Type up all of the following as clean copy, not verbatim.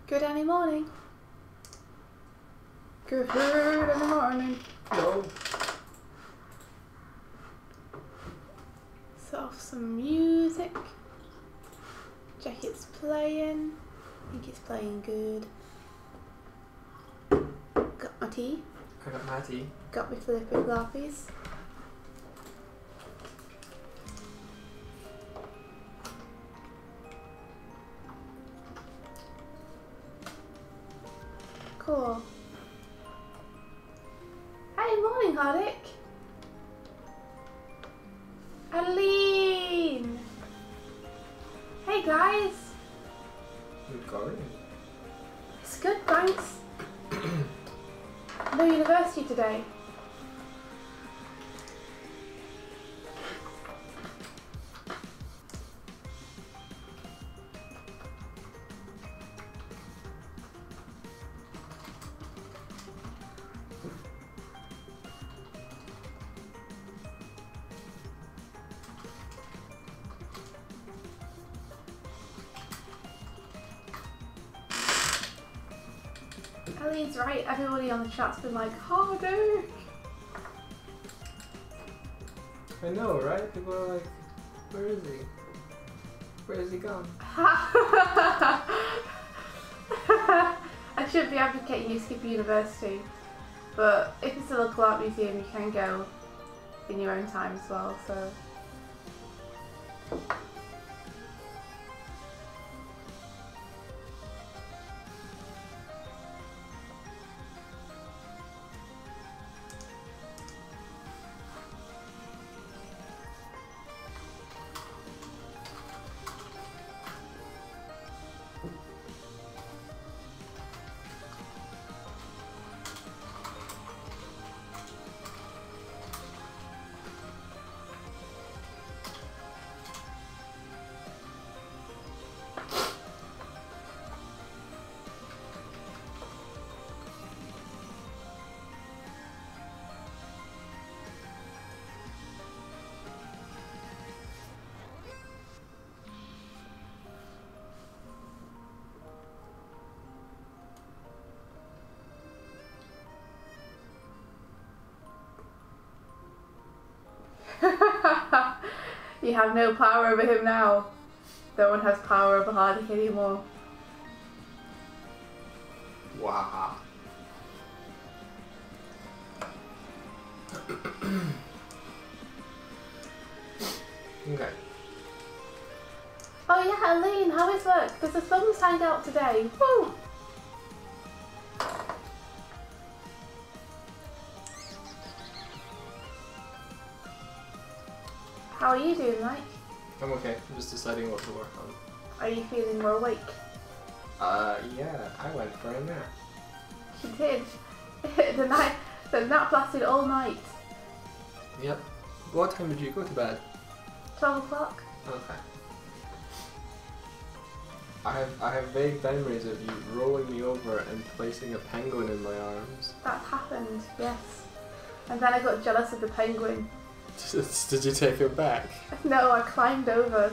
Good any morning. Good any morning. No. Set off some music. Check it's playing. I think it's playing good. Got my tea. I got my tea. Got my flippy floppies. Cool. Hey, morning, Hardick. Aline. Hey, guys. Good going. It's good, thanks. No university today. Aline's right, everybody on the chat's been like, Hardick! I know, right? People are like, where is he? Where has he gone? I should be advocating you skip university, but if it's a local art museum you can go in your own time as well, so... You have no power over him now. No one has power over Hardick anymore. Wow. Okay. Oh yeah, Aline, how is work? There's a thumbs hangout today. Woo! How are you doing, Mike? I'm okay. I'm just deciding what to work on. Are you feeling more awake? Yeah, I went for a nap. You did. The nap lasted all night. Yep. What time did you go to bed? 12 o'clock. Okay. I have vague memories of you rolling me over and placing a penguin in my arms. That happened, yes. And then I got jealous of the penguin. Did you take it back? No, I climbed over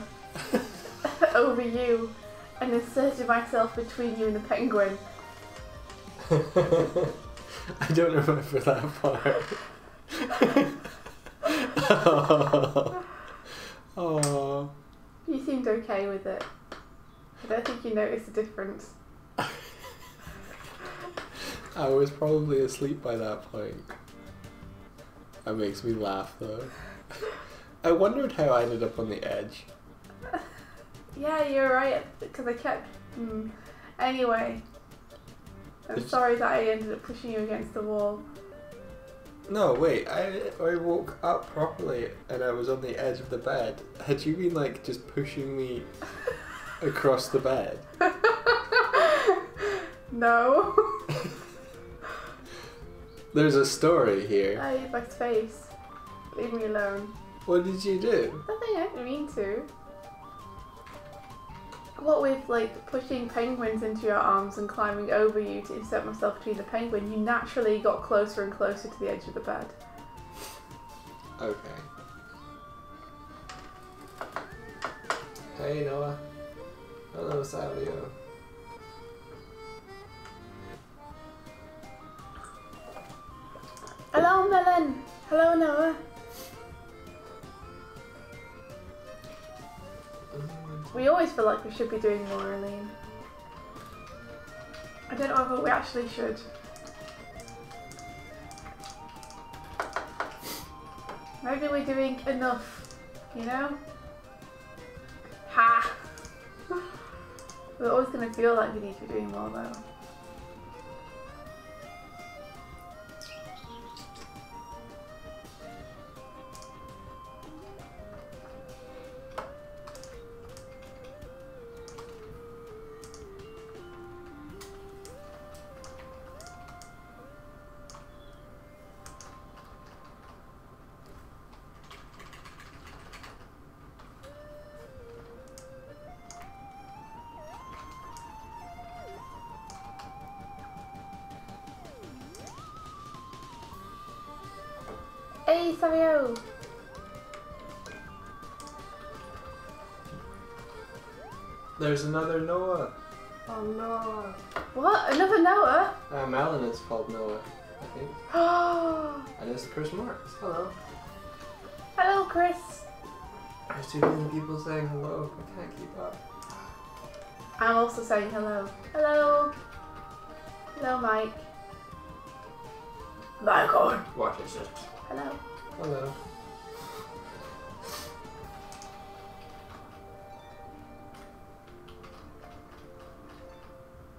over you and inserted myself between you and the penguin. I don't remember that part. Oh. You seemed okay with it. I don't think you noticed the difference. I was probably asleep by that point. That makes me laugh though. I wondered how I ended up on the edge. Yeah, you're right, because I kept... Anyway, I'm sorry that I ended up pushing you against the wall. No, wait, I woke up properly and I was on the edge of the bed. Had you been like just pushing me across the bed? No. There's a story here. I hit my face. Leave me alone. What did you do? Nothing, I didn't mean to. What with like pushing penguins into your arms and climbing over you to insert myself between the penguin, you naturally got closer and closer to the edge of the bed. Okay. Hey Noah. Hello Salio. Melon. Hello, Noah. We always feel like we should be doing more, Aline. I don't know if we actually should. Maybe we're doing enough, you know? Ha! We're always going to feel like we need to be doing more though. Hey, Savio! There's another Noah. Oh no. What? Another Noah? Melon is called Noah, I think. Oh! And it's Chris Marks. Hello. Hello, Chris. There's too many people saying hello. I can't keep up. I'm also saying hello. Hello. Hello, Mike. Michael. Watch it, shit. Hello. Hello.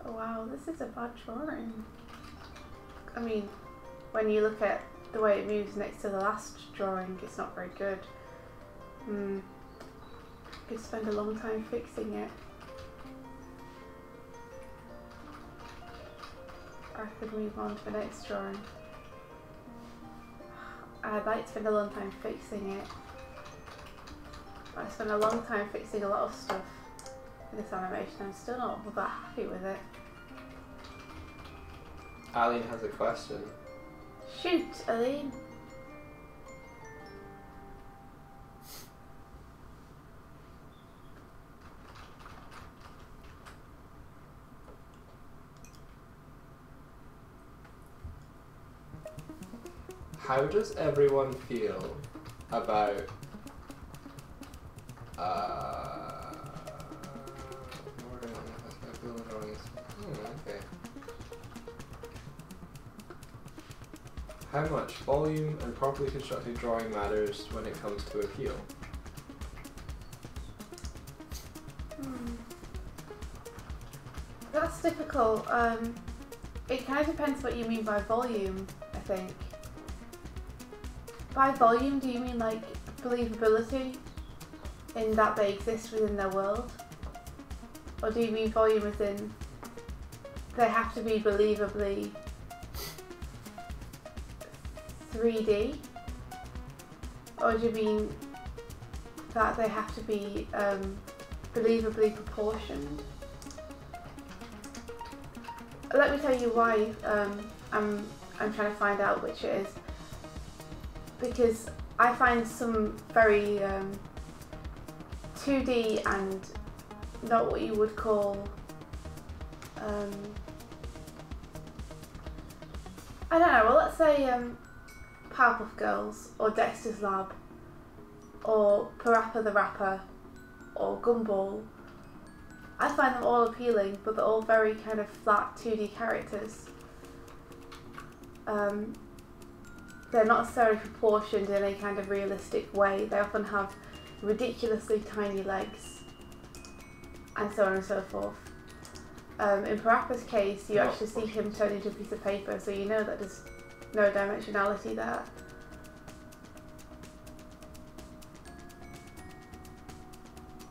Oh wow, this is a bad drawing. I mean, when you look at the way it moves next to the last drawing, it's not very good. Could spend a long time fixing it. I could move on to the next drawing. I'd like to spend a long time fixing it. I spent a long time fixing a lot of stuff in this animation. I'm still not that happy with it. Aline has a question. Shoot, Aline. How does everyone feel about okay. How much volume and properly constructed drawing matters when it comes to appeal? That's difficult. It kind of depends what you mean by volume, I think. By volume, do you mean like believability in that they exist within their world? Or do you mean volume as in they have to be believably 3D? Or do you mean that they have to be believably proportioned? Let me tell you why I'm trying to find out which it is. Because I find some very 2D and not what you would call I don't know, well let's say Powerpuff Girls or Dexter's Lab or Parappa the Rapper or Gumball. I find them all appealing, but they're all very kind of flat 2D characters. They're not necessarily proportioned in a kind of realistic way. They often have ridiculously tiny legs and so on and so forth. In Parappa's case, you actually see him turn into a piece of paper, so you know that there's no dimensionality there.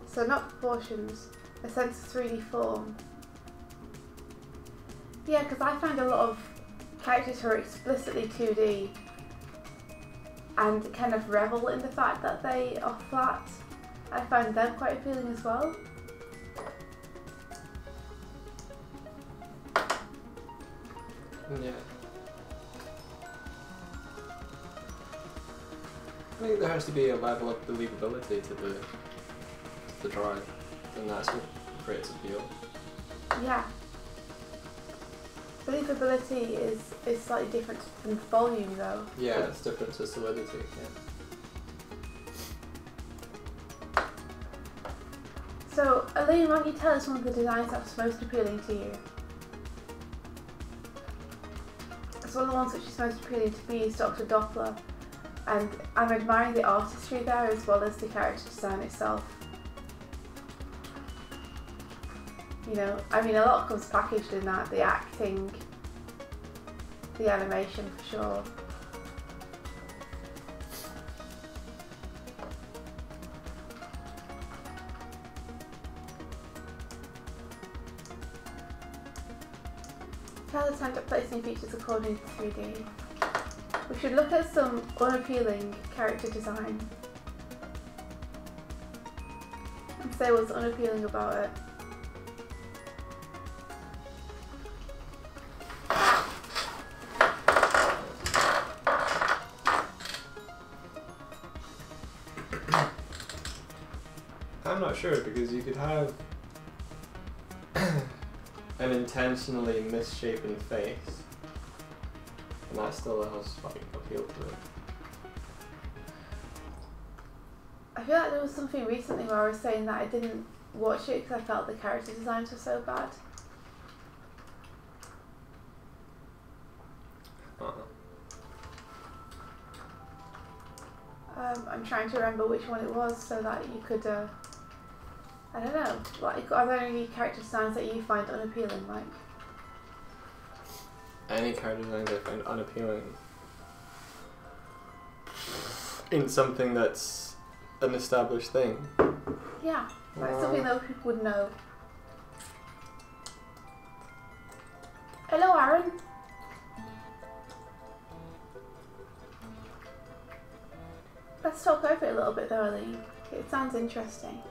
So not proportions, a sense of 3D form. Yeah, because I find a lot of characters who are explicitly 2D and kind of revel in the fact that they are flat. I find them quite appealing as well. Yeah. I think there has to be a level of believability to the drawing, and that's what creates appeal. Yeah. Believability is slightly different than volume though. Yeah, it's different to solidity. Yeah. So, Elaine, why don't you tell us one of the designs that's most appealing to you? So one of the ones which is most appealing to me is Dr. Doppler, and I'm admiring the artistry there as well as the character design itself. You know, I mean, a lot comes packaged in that, the acting, the animation for sure. Tell the time to place new features according to 3D. We should look at some unappealing character design and say what's unappealing about it. I'm not sure, because you could have an intentionally misshapen face, and that still has like appeal to it. I feel like there was something recently where I was saying that I didn't watch it because I felt the character designs were so bad. I'm trying to remember which one it was so that you could, I don't know, like, are there any character designs that you find unappealing, like? Any character designs I find unappealing in something that's an established thing. Yeah, like something that people would know. Hello, Aaron. Let's talk over it a little bit though, Elaine. It sounds interesting.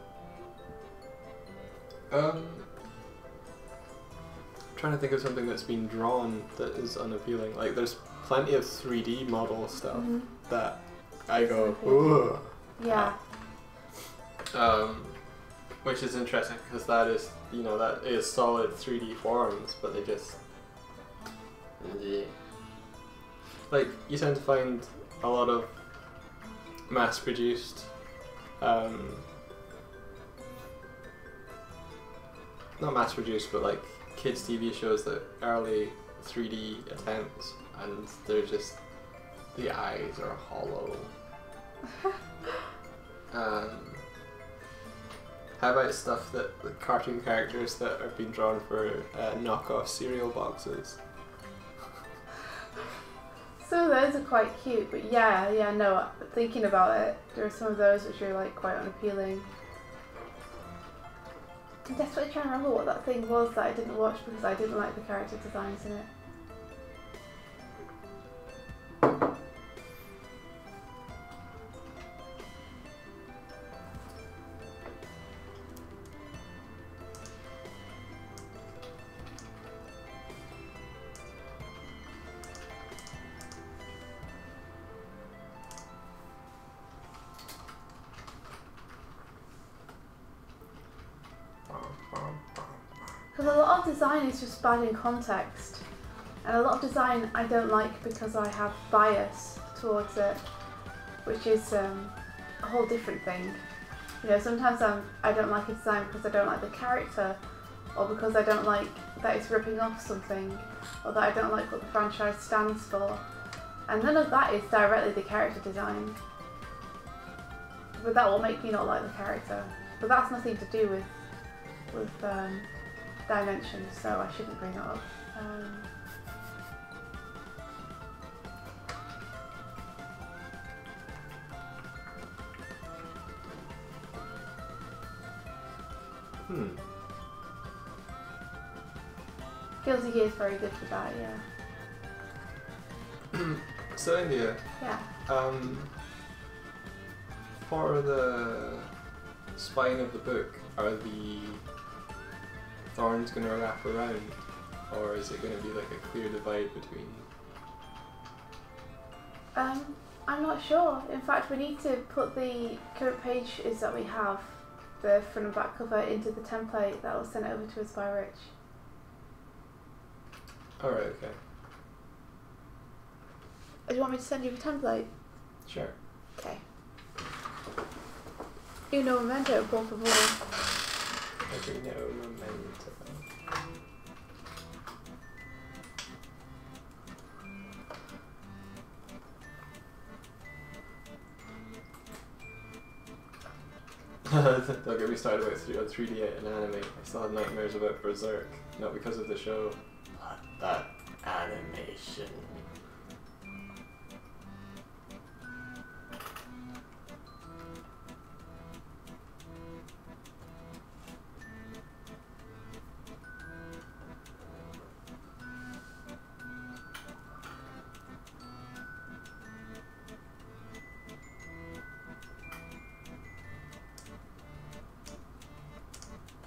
Trying to think of something that's been drawn that is unappealing. Like, there's plenty of 3D model stuff that I go, ooh. Yeah. Which is interesting because that is, you know, that is solid 3D forms, but they just, yeah. Like, you tend to find a lot of mass-produced, not mass-produced, but like kids TV shows that early 3D attempts, and they're just, the eyes are hollow. How about stuff that the cartoon characters that have been drawn for knockoff cereal boxes? Some of those are quite cute, but yeah, no, thinking about it, there are some of those which are like quite unappealing. I'm desperately trying to remember what that thing was that I didn't watch because I didn't like the character designs in it. Because a lot of design is just bad in context, and a lot of design I don't like because I have bias towards it, which is a whole different thing. You know, sometimes I don't like a design because I don't like the character, or because I don't like that it's ripping off something, or that I don't like what the franchise stands for, and none of that is directly the character design. But that will make me not like the character. But that's nothing to do with dimensions, so I shouldn't bring that up. Guilty Gear is very good for that, yeah. So India. Yeah. For the spine of the book, are the thorns going to wrap around, or is it going to be like a clear divide between? I'm not sure. In fact, we need to put the current pages that we have, the front and back cover, into the template that was sent over to us by Rich. Alright, okay. Do you want me to send you a template? Sure. Okay. Uno momento, por favor. Okay, no memento. Don't get me started about 3D and anime. I still have nightmares about Berserk. Not because of the show, but that animation.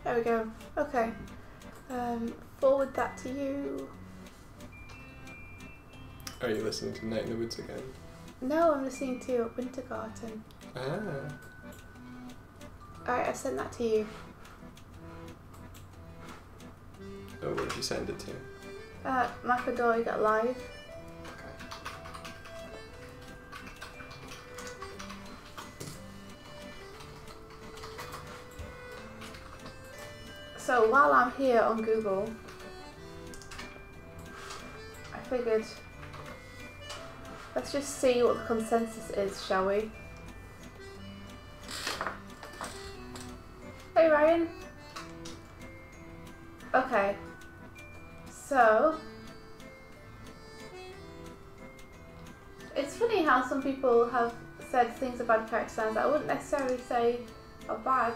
There we go. Okay. Forward that to you. Are you listening to Night in the Woods again? No, I'm listening to Wintergarten. Ah. Alright, I've sent that to you. Oh, where did you send it to? Macadoi.live. Okay. So while I'm here on Google, I figured let's just see what the consensus is, shall we? Hey Ryan. Okay. So it's funny how some people have said things about character designs that I wouldn't necessarily say are bad.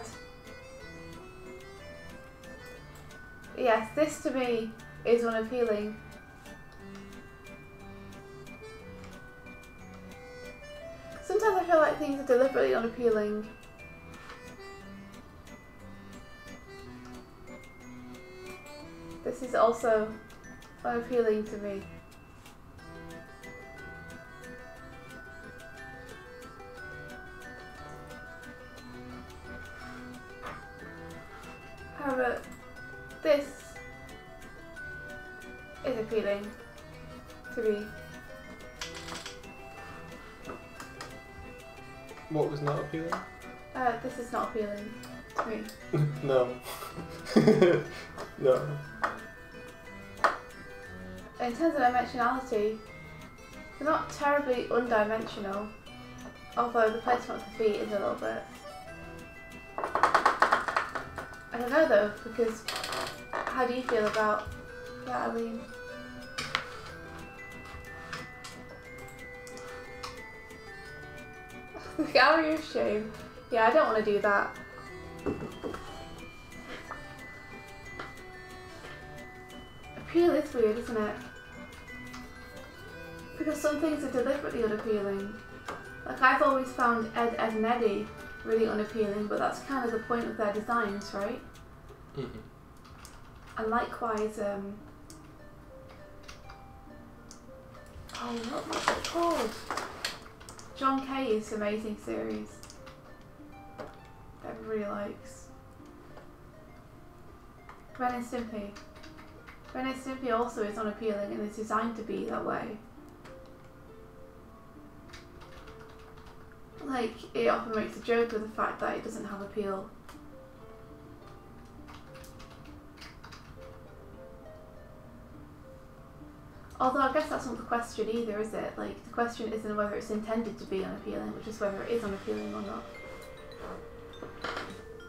Yes, this to me is unappealing. Sometimes I feel like things are deliberately unappealing. This is also unappealing to me. However, this is appealing to me. What was not appealing? This is not appealing to me. No. No. In terms of dimensionality, they're not terribly undimensional, although the placement of the feet is a little bit... I don't know though, because how do you feel about that, Aline? The gallery of shame. Yeah, I don't want to do that. Appeal is weird, isn't it? Because some things are deliberately unappealing. Like I've always found Ed, Edd and Eddy really unappealing, but that's kind of the point of their designs, right? Mm-hmm. And likewise, what's it called? John Kay's amazing series that everybody likes. Ren and Stimpy. Ren and Stimpy also is unappealing and is designed to be that way. Like, it often makes a joke of the fact that it doesn't have appeal. Although I guess that's not the question either, is it? Like, the question isn't whether it's intended to be unappealing, but just whether it is unappealing or not.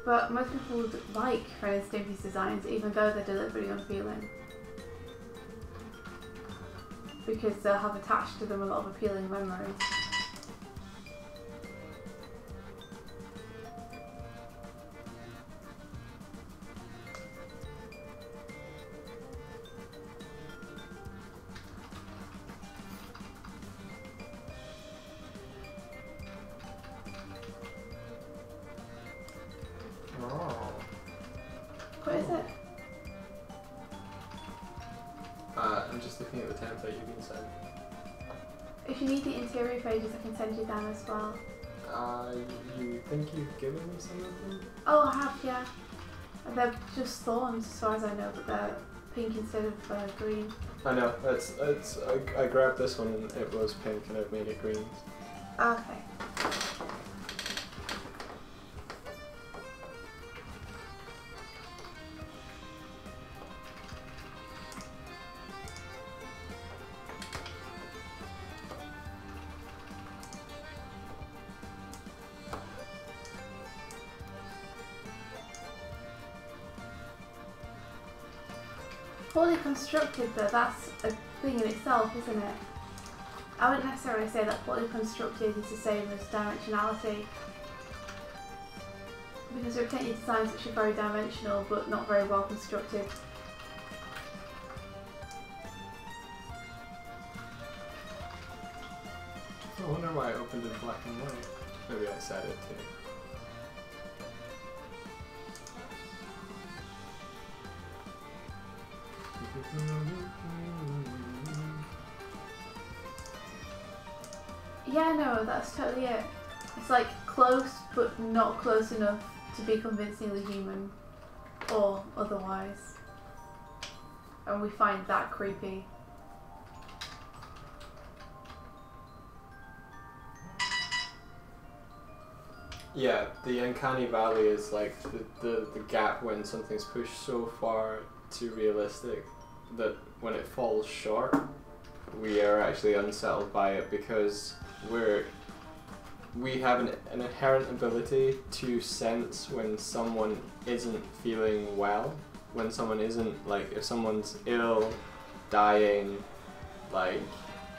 But most people would like Ren and Stimpy's designs, even though they're deliberately unappealing. Because they'll have attached to them a lot of appealing memories. What is it? I'm just looking at the template you've been sent. If you need the interior pages, I can send you them as well. You think you've given me some of them? Oh, I have, yeah. And they're just thorns as far as I know, but pink instead of green. I know. I grabbed this one and it was pink, and I've made it green. Okay. Poorly constructed though, that's a thing in itself, isn't it? I wouldn't necessarily say that poorly constructed is the same as dimensionality. Because there are plenty of designs which are very dimensional but not very well constructed. I wonder why I opened in black and white. Maybe I said it too. Yeah, no, that's totally it. It's like close but not close enough to be convincingly human or otherwise. And we find that creepy. Yeah, the uncanny valley is like the gap when something's pushed so far too realistic that when it falls short, we are actually unsettled by it because we have an inherent ability to sense when someone isn't feeling well, when someone isn't, like, if someone's ill, dying, like,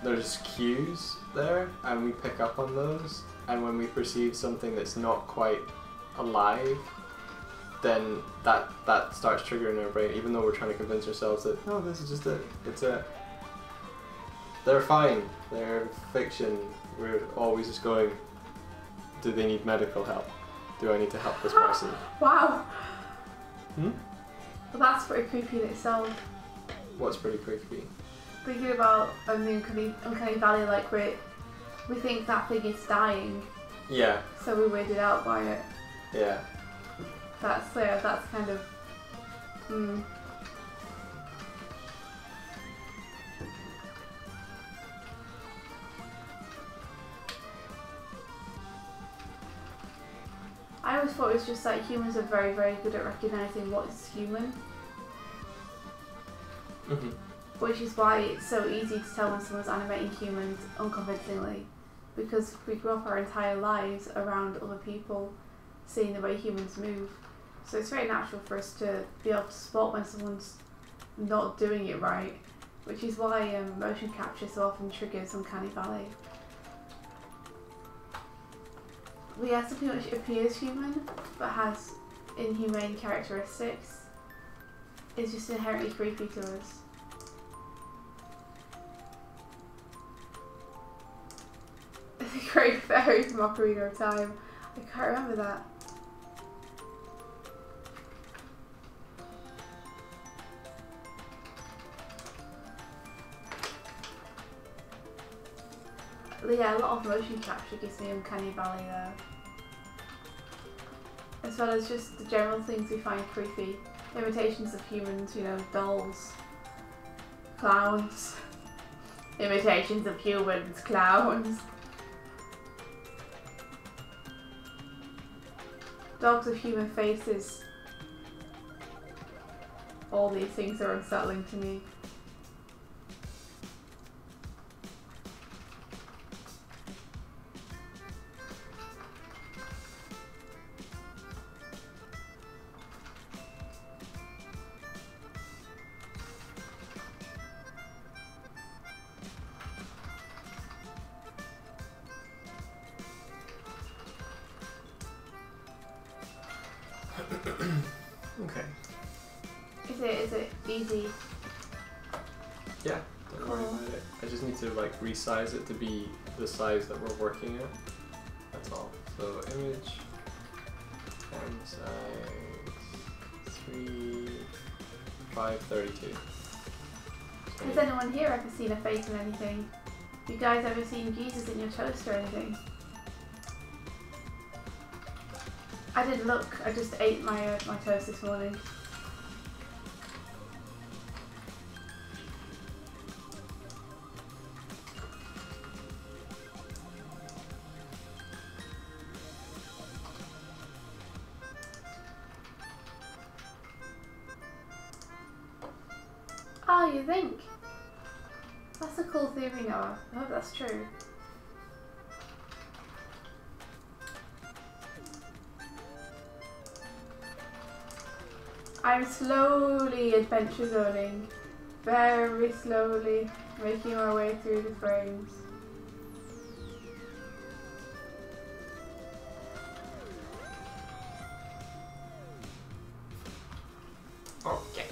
there's cues there and we pick up on those, and when we perceive something that's not quite alive, then that starts triggering our brain, even though we're trying to convince ourselves that, no, this is just they're fine, they're fiction. We're always just going, do they need medical help? Do I need to help this person? Wow! Hmm? Well, that's pretty creepy in itself. What's pretty creepy? Thinking about the uncanny valley, like we think that thing is dying. Yeah. So we're weirded out by it. Yeah. That's kind of... I always thought it was just like humans are very, very good at recognising what is human. Mm-hmm. Which is why it's so easy to tell when someone's animating humans unconvincingly. Because we grew up our entire lives around other people, seeing the way humans move. So it's very natural for us to be able to spot when someone's not doing it right. Which is why motion capture so often triggers uncanny valley. We have something which appears human, but has inhumane characteristics. It's just inherently creepy to us. The Great Fairy from Ocarina of Time. I can't remember that. Yeah, a lot of motion capture gives me uncanny valley there. As well as just the general things we find creepy. Imitations of humans, you know, dolls, clowns. Imitations of humans, clowns. Dogs with human faces. All these things are unsettling to me. Okay. Is it easy? Yeah, don't worry about it. I just need to like resize it to be the size that we're working at. That's all. So image, font size 532. Has anyone here ever seen a face in anything? You guys ever seen Jesus in your toast or anything? I didn't look, I just ate my toast this morning. Oh, you think? That's a cool theory, Noah. I hope that's true. I'm slowly adventure zoning. Very slowly making my way through the frames. Okay.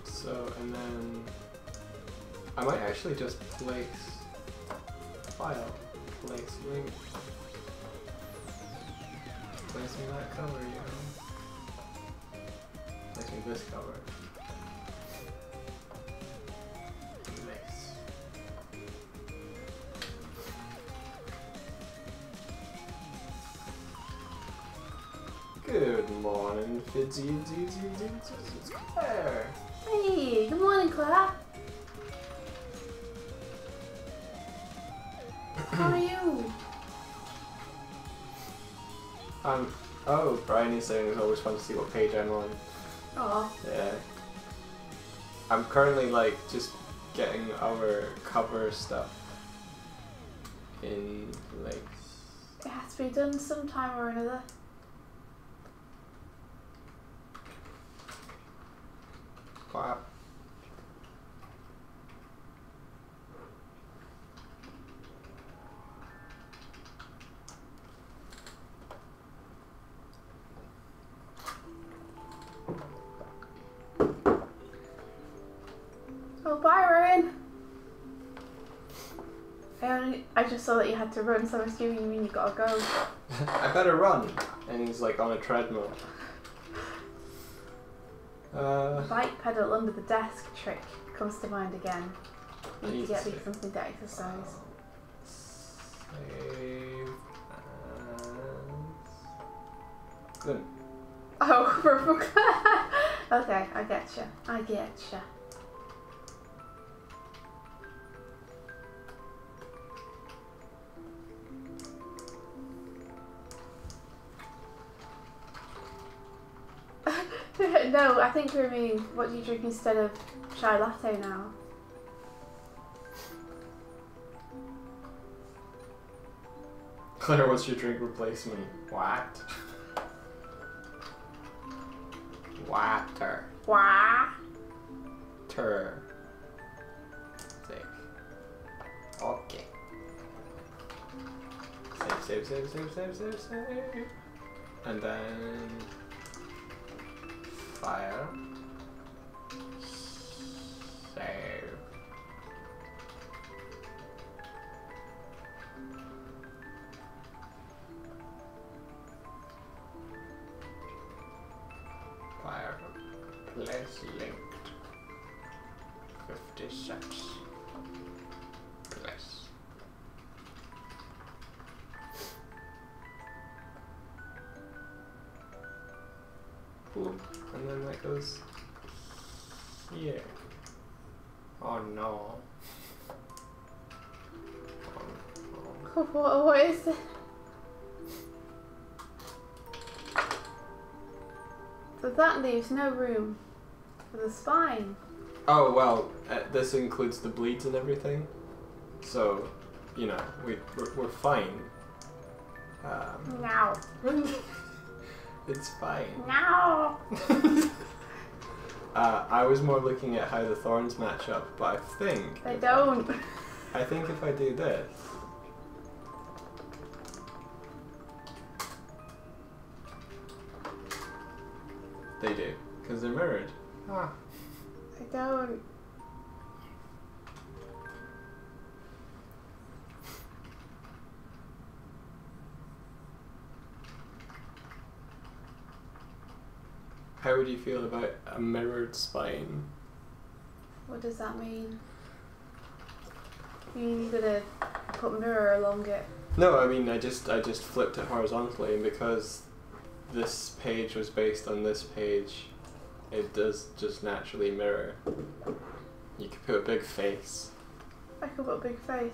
So, and then I might actually just place file, place link, placing that cover, you know, placing this cover. Nice. Good morning, Fidzy. Claire. Hey, good morning, Claire. How are you? Oh, Brian is saying it's always fun to see what page I'm on. Oh. Yeah. I'm currently like just getting our cover stuff in place. It has to be done sometime or another. Wow. Oh, Byron! I just saw that you had to run, so I'm assuming you mean you gotta go. I better run. And he's like on a treadmill. Bike pedal under the desk trick comes to mind again. You need to get Easy. something to exercise. Save as Glim. Oh, okay, I getcha. I getcha. No, I think we mean, what do you drink instead of chai latte now? Claire, what's your drink replacement? What? Water. Wah! Tur. Sick. Okay. Save. And then file. Save. File. Place linked. 56. Place. Cool. And then that goes here. Oh no. Oh, no. What is it? So that leaves no room for the spine. Oh well, this includes the bleeds and everything, so you know we're fine. Now. It's fine. Now. I was more looking at how the thorns match up, but I think They don't. I think if I do this, they do, because they're mirrored. Ah. I don't. How would you feel about a mirrored spine? What does that mean? You mean you're gonna put a mirror along it? No, I mean I just flipped it horizontally, and because this page was based on this page, it does just naturally mirror. You could put a big face. I could put a big face.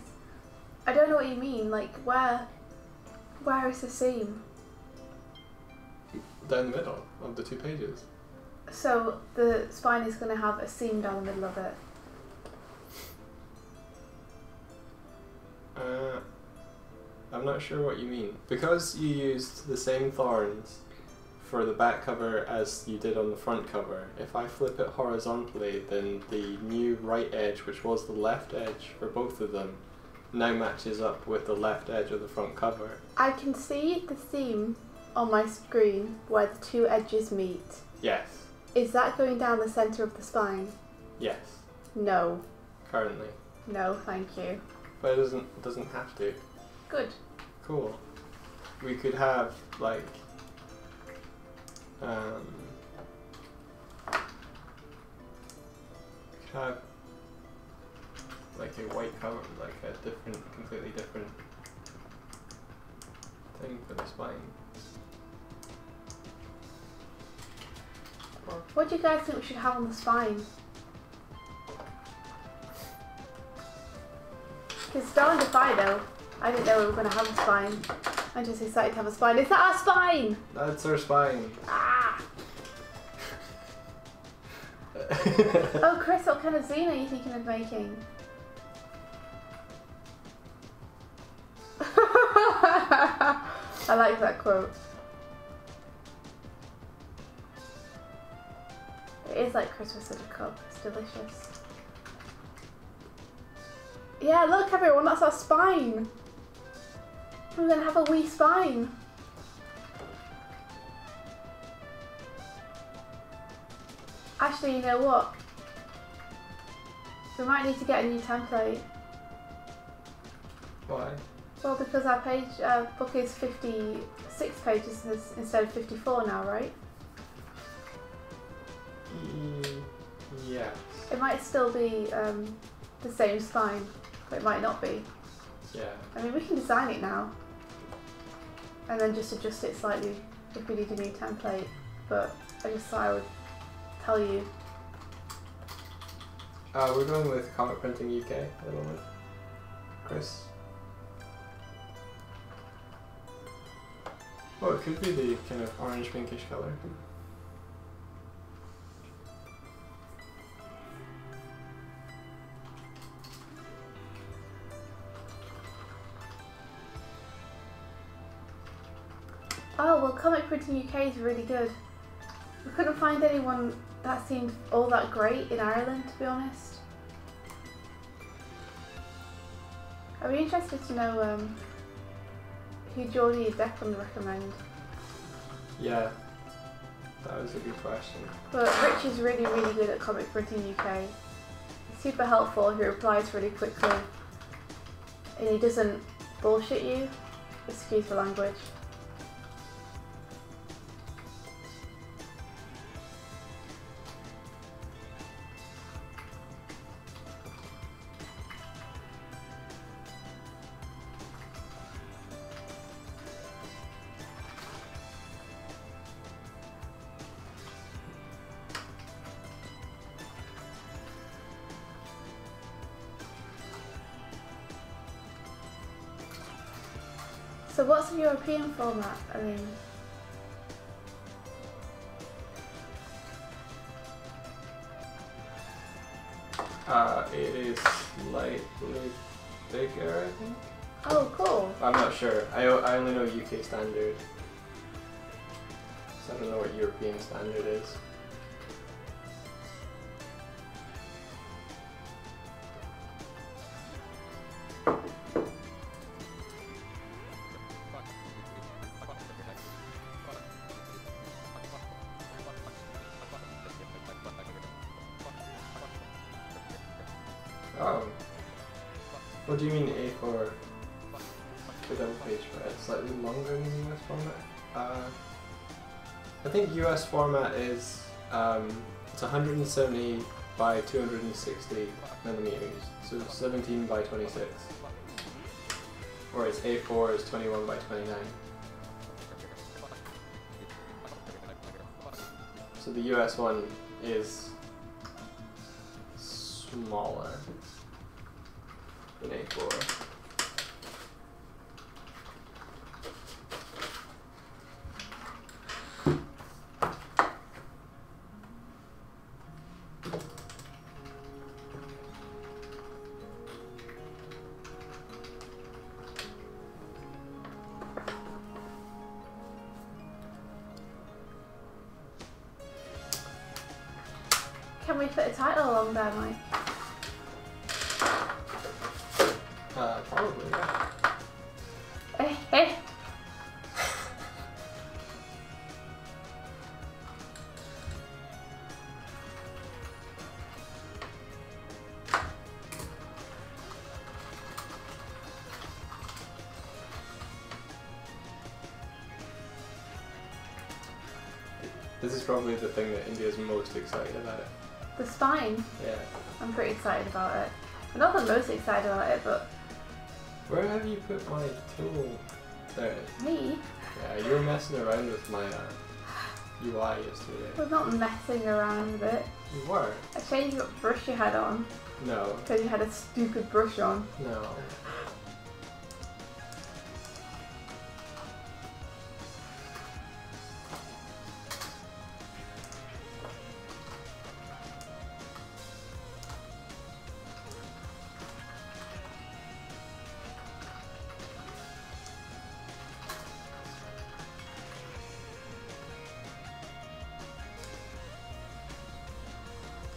I don't know what you mean. Like where is the seam? Down the middle of the 2 pages. So the spine is going to have a seam down the middle of it. I'm not sure what you mean. Because you used the same thorns for the back cover as you did on the front cover, if I flip it horizontally, then the new right edge, which was the left edge for both of them, now matches up with the left edge of the front cover. I can see the seam on my screen where the 2 edges meet. Yes. Is that going down the centre of the spine? Yes. No. Currently. No, thank you. But it doesn't have to. Good. Cool. We could have like we could have like a white cover, like a completely different thing for the spine. What do you guys think we should have on the spine? Because Star Defy though, I didn't know we were going to have a spine. I'm just excited to have a spine. Is that our spine? That's our spine. Ah! Oh Chris, what kind of zine are you thinking of making? I like that quote. It is like Christmas in a cup. It's delicious. Yeah, look everyone, that's our spine. We're gonna have a wee spine. Actually, you know what? We might need to get a new template. Why? Well, because our book is 56 pages instead of 54 now, right? Yes. It might still be the same spine, but it might not be. Yeah. I mean, we can design it now. And then just adjust it slightly if we need a new template. But I just thought I would tell you. We're going with Comic Printing UK at the moment. Chris? Oh, it could be the kind of orange pinkish colour. Oh, well, Comic Printing UK is really good. We couldn't find anyone that seemed all that great in Ireland, to be honest. I'd be interested to know who Geordie or Declan would recommend. Yeah, that was a good question. But Rich is really, really good at Comic Printing UK. He's super helpful, he replies really quickly. And he doesn't bullshit you. Excuse the language. So what's the European format? I mean, it is slightly bigger, I think. oh cool. I'm not sure. I only know UK standard. So I don't know what European standard is. Oh. What do you mean A4? The double page spread slightly longer than the US format? I think US format is it's 170 by 260 millimeters, so 17 by 26. Whereas A4 is 21 by 29. So the US one is smaller than A4. Can we put a title along there, Mike? Probably, yeah. This is probably the thing that India's most excited about. The spine? Yeah. I'm pretty excited about it. I'm not the most excited about it, but... Where have you put my tool? There it is. Me? Yeah, you were messing around with my UI yesterday. I was not messing around with it. You were? I changed what brush you had on. No. Because you had a stupid brush on. No.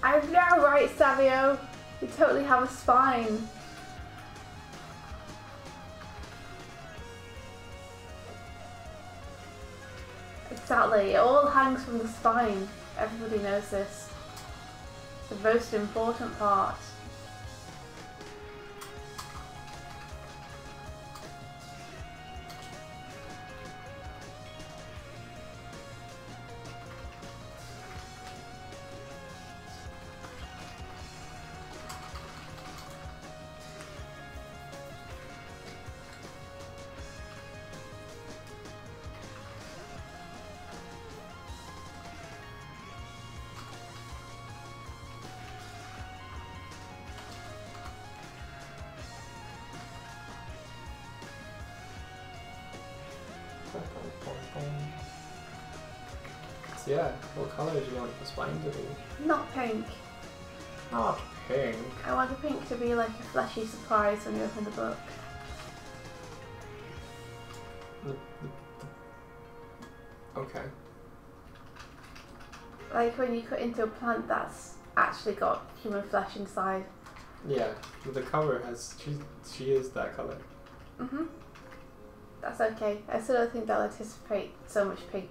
I know, right, Savio? You totally have a spine. Exactly, it all hangs from the spine. Everybody knows this. It's the most important part. So yeah, what colour do you want the spine to be? Not pink. Not pink. I want the pink to be like a fleshy surprise when you open the book. Okay. Like when you cut into a plant that's actually got human flesh inside. Yeah, the cover has, she is that colour. Mhm. That's okay. I still don't think they'll anticipate so much pink.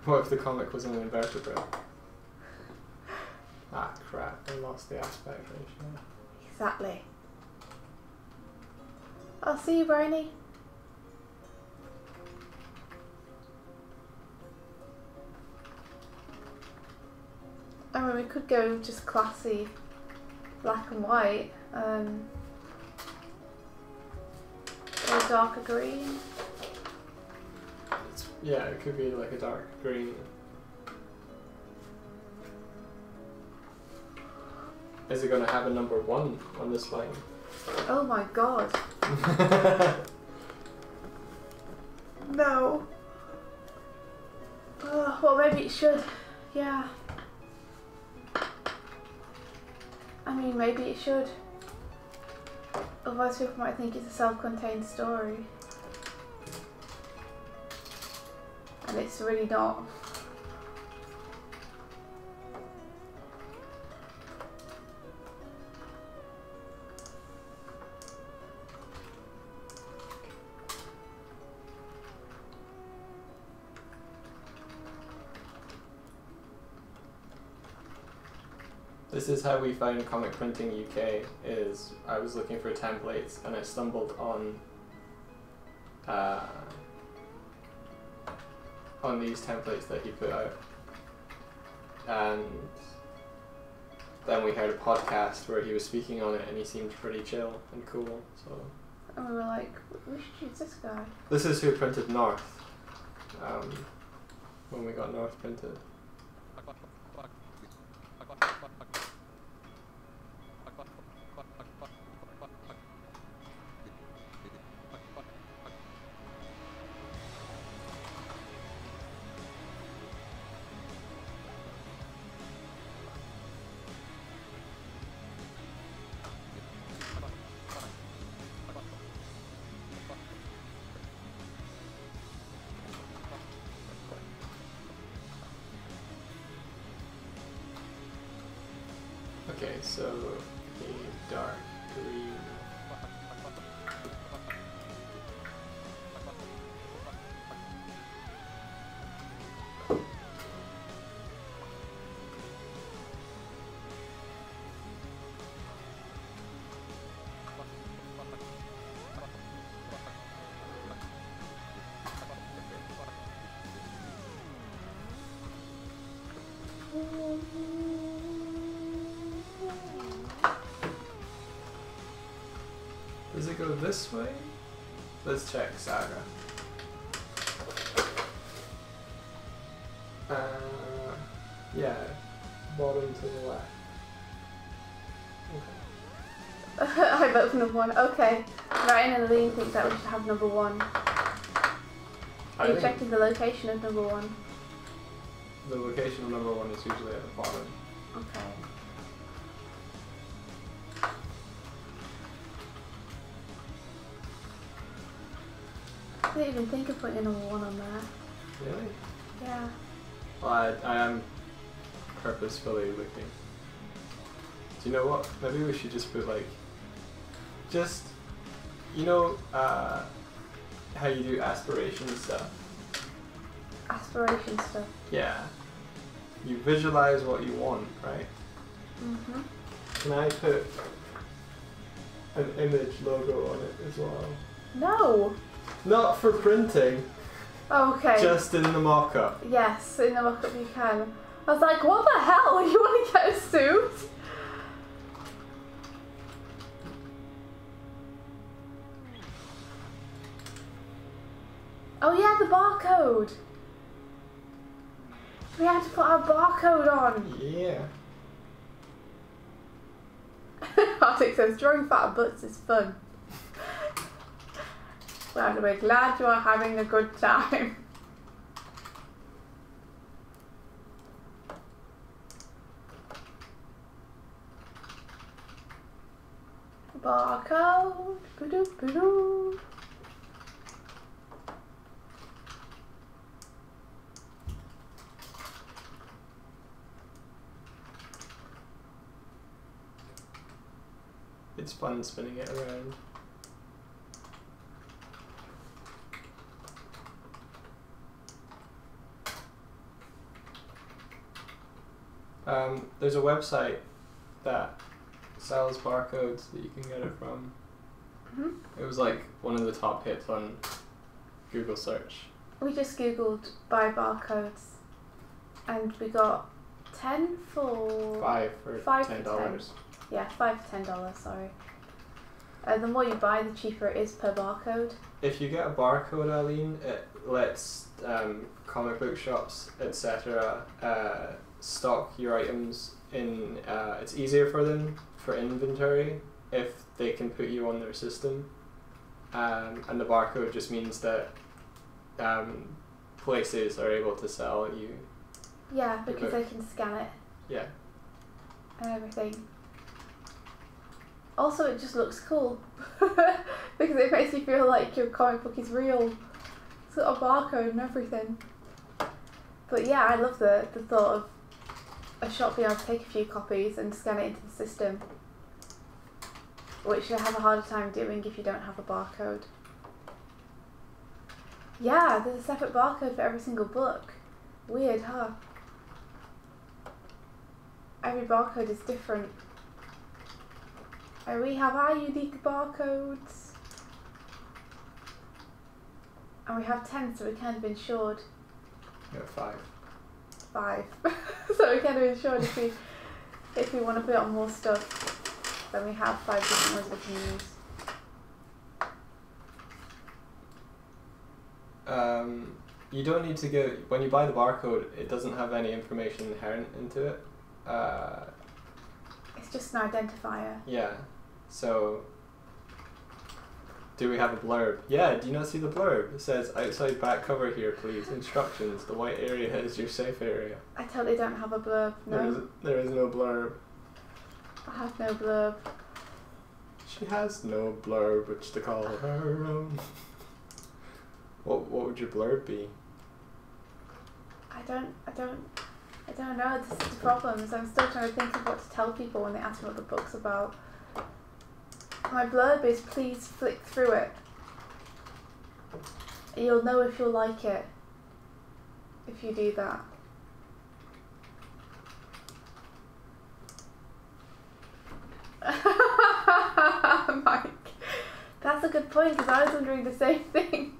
What if the comic was an invertebrate? Ah crap, I lost the aspect ratio. Exactly. I'll see you, Briny. I mean, we could go just classy black and white. Or darker green. Yeah, it could be like a dark green. Is it going to have a number 1 on the spine? Oh my god. No. Well, maybe it should. Yeah. I mean, maybe it should. Otherwise people might think it's a self-contained story. And it's really not. This is how we found Comic Printing UK, is I was looking for templates and I stumbled on these templates that he put out. And then we heard a podcast where he was speaking on it and he seemed pretty chill and cool, so. And we were like, we should use this guy. This is who printed North, when we got North printed. Okay, so a dark green. Does it go this way? Let's check Saga. Yeah, bottom to the left. Okay. I vote for number 1. Okay. Ryan and Aline think that we should have number 1. Are you checking the location of number 1? The location of number 1 is usually at the bottom. Okay. I didn't even think of putting number 1 on there. Really? Yeah. Well, I am purposefully looking. Do you know what? Maybe we should just put like, you know, how you do aspiration stuff. Aspiration stuff. Yeah. You visualize what you want, right? Mhm. Can I put an image logo on it as well? No. Not for printing, Oh, okay. just in the mock-up. Yes, in the mock-up you can. I was like, what the hell? You want to get a suit? Oh yeah, the barcode. We had to put our barcode on. Yeah. Arctic says, drawing fat butts is fun. Well, we're glad you are having a good time. Barcode. Ba-doo, ba-doo. It's fun spinning it around. There's a website that sells barcodes that you can get it from. Mhm. It was like one of the top hits on Google search. We just googled buy barcodes and we got 10 for... 5 for $5 $10. Yeah, $5 to $10, sorry. The more you buy, the cheaper it is per barcode. If you get a barcode, Aline, it lets comic book shops, etc. Stock your items in. It's easier for them for inventory if they can put you on their system, and the barcode just means that places are able to sell you. Yeah, because they can scan it Yeah. and everything. Also, it just looks cool because it makes you feel like your comic book is real. It's got a barcode and everything. But yeah, I love the thought of a shop being able to take a few copies and scan it into the system, which you have a harder time doing if you don't have a barcode. Yeah, there's a separate barcode for every single book. Weird, huh? Every barcode is different. And we have our unique barcodes. And we have 10, so we're kind of insured. You have 5. 5. So we're kind of insured if we want to put on more stuff, then we have 5 different ones we can use. You don't need to go, when you buy the barcode, it doesn't have any information inherent into it. It's just an identifier. Yeah, so do we have a blurb? Yeah, do you not see the blurb? It says, outside back cover here please, instructions, the white area is your safe area. I totally don't have a blurb, no. There is no blurb. I have no blurb. She has no blurb which to call her own. What would your blurb be? I don't I don't know, this is the problem, is I'm still trying to think of what to tell people when they ask me what the book's about. My blurb is, please flick through it. You'll know if you'll like it. If you do that. Mike, that's a good point, because I was wondering the same thing.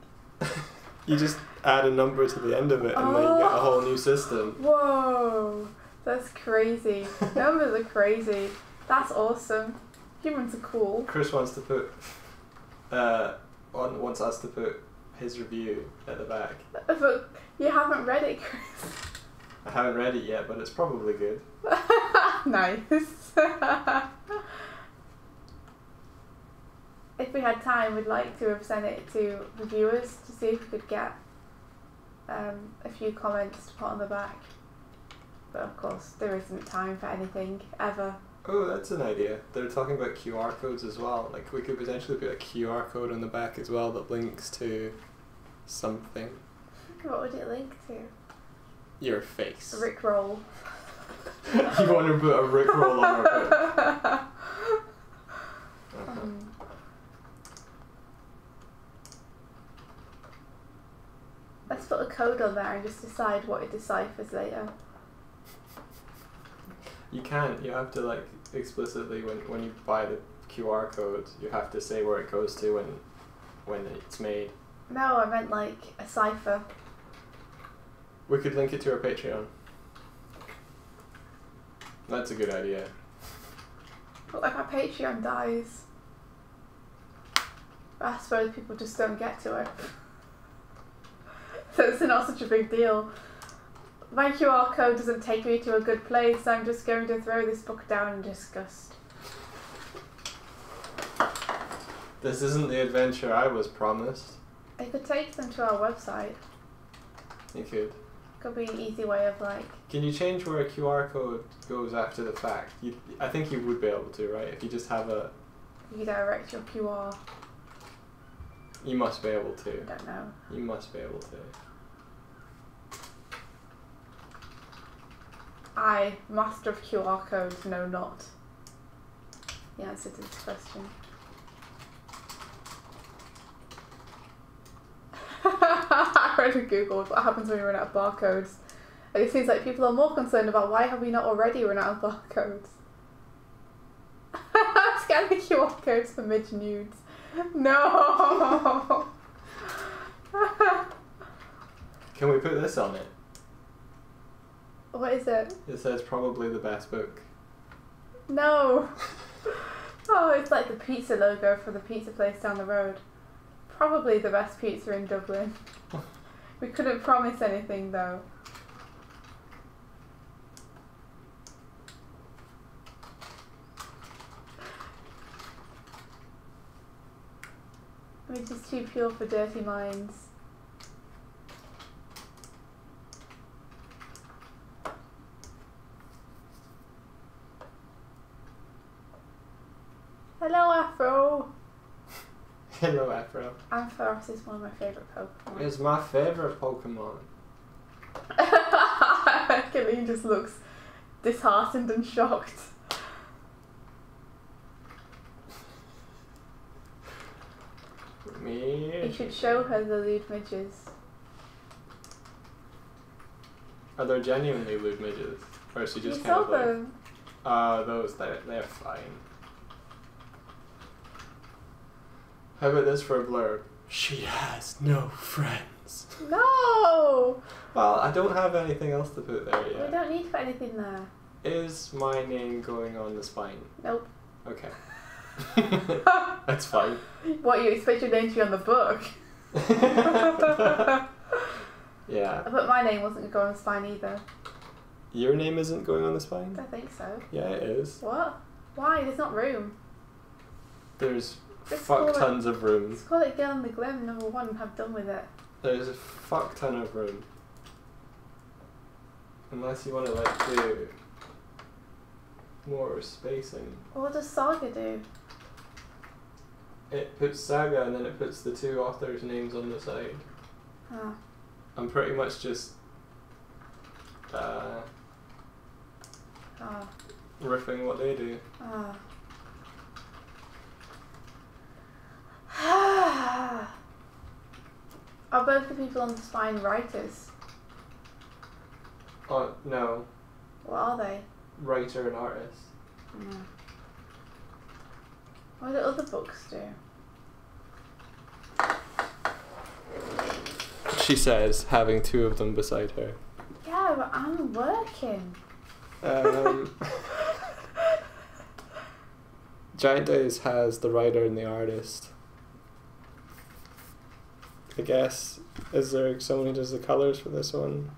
You just add a number to the end of it and then you get a whole new system. Whoa, that's crazy. Numbers are crazy. That's awesome. Humans are cool. Chris wants to put, wants us to put his review at the back. But you haven't read it, Chris. I haven't read it yet, but it's probably good. Nice. If we had time, we'd like to have sent it to reviewers to see if we could get a few comments to put on the back. But of course, there isn't time for anything, ever. Oh, that's an idea. They're talking about QR codes as well. Like, we could potentially put a QR code on the back as well that links to something. What would it link to? Your face. Rickroll. You want to put a Rickroll on our book? Let's put a code on there and just decide what it deciphers later. You can't. You have to, like, explicitly, when you buy the QR code, you have to say where it goes to when it's made. No, I meant like a cipher. We could link it to our Patreon. That's a good idea. But like, my Patreon dies. I suppose people just don't get to it. So it's not such a big deal. My QR code doesn't take me to a good place, so I'm just going to throw this book down in disgust. This isn't the adventure I was promised. I could take them to our website. You could. Could be an easy way of like... Can you change where a QR code goes after the fact? I think you would be able to, right? If you just have a... You direct your QR. You must be able to. I don't know. You must be able to. I, master of QR codes, know not the answer to this question. I read and googled what happens when you run out of barcodes, and it seems like people are more concerned about why have we not already run out of barcodes. Scan the QR codes for midge nudes. No. Can we put this on it? What is it? It says probably the best book. No. Oh, it's like the pizza logo for the pizza place down the road. Probably the best pizza in Dublin. We couldn't promise anything though. Which is too pure for dirty minds. Hello, Afro. Hello, Afro. Ampharos is one of my favourite Pokemon. It's my favourite Pokemon. Glim just looks disheartened and shocked. Me. You should show her the lewd midges. Are there genuinely lewd midges? Or is she just You kind saw of like... them. Those, they're fine. How about this for a blurb? She has no friends. No! Well, I don't have anything else to put there We yet. don't need to put anything there. Is my name going on the spine? Nope. Okay. That's fine. What, you expect your name to be on the book? Yeah. But my name wasn't going to go on the spine either. Your name isn't going on the I spine? don't think so. Yeah, it is. What? Why? There's not room. There's Let's fuck call it- tons of room. Let's call it Girl in the Glim #1 and have done with it. There's a fuck ton of room. Unless you want to like do more spacing. What does Saga do? It puts Saga and then it puts the two authors' names on the side. Ah. I'm pretty much just Oh. Riffing what they do. Oh. Are both the people on the spine writers? Oh, no. What are they? Writer and artist. Mm. What do other books do? She says, having two of them beside her. Yeah, but I'm working. Giant Days has the writer and the artist. I guess. Is there someone who does the colours for this one?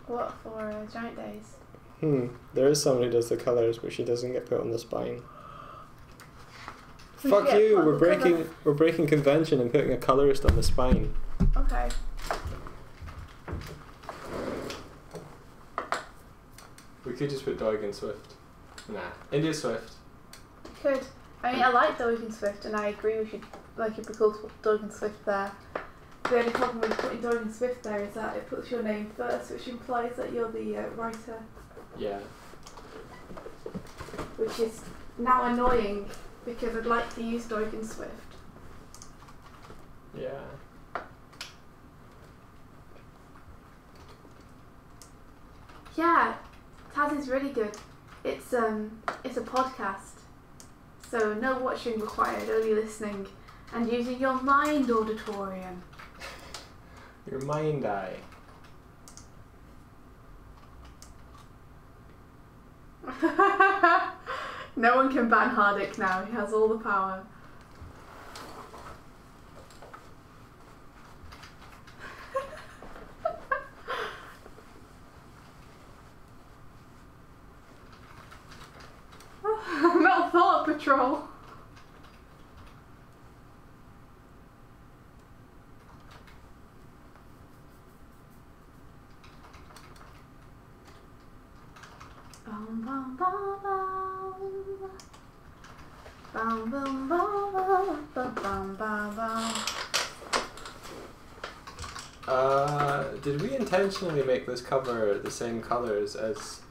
What for Giant Days? There is someone who does the colours, but she doesn't get put on the spine. We Fuck get you! put on We're the breaking cover. we're breaking convention and putting a colourist on the spine. Okay. We could just put Doigan Swift. Nah, India Swift. Could. I mean, I like Doigan Swift, and I agree we should, like, it'd be cool to put Doigan Swift there. The only problem with putting Doigan Swift there is that it puts your name first, which implies that you're the writer, Yeah. which is now annoying because I'd like to use Doigan Swift. Yeah. Yeah, TAZ is really good. It's a podcast, so no watching required, only listening and using your mind auditorium. Your mind eye. No one can ban Hardick now, he has all the power. Metal Thought Patrol. Bum, bum, bum, bum. Bum, bum, bum, bum, bum, bum, bum, bum. Did we intentionally make this cover the same colours as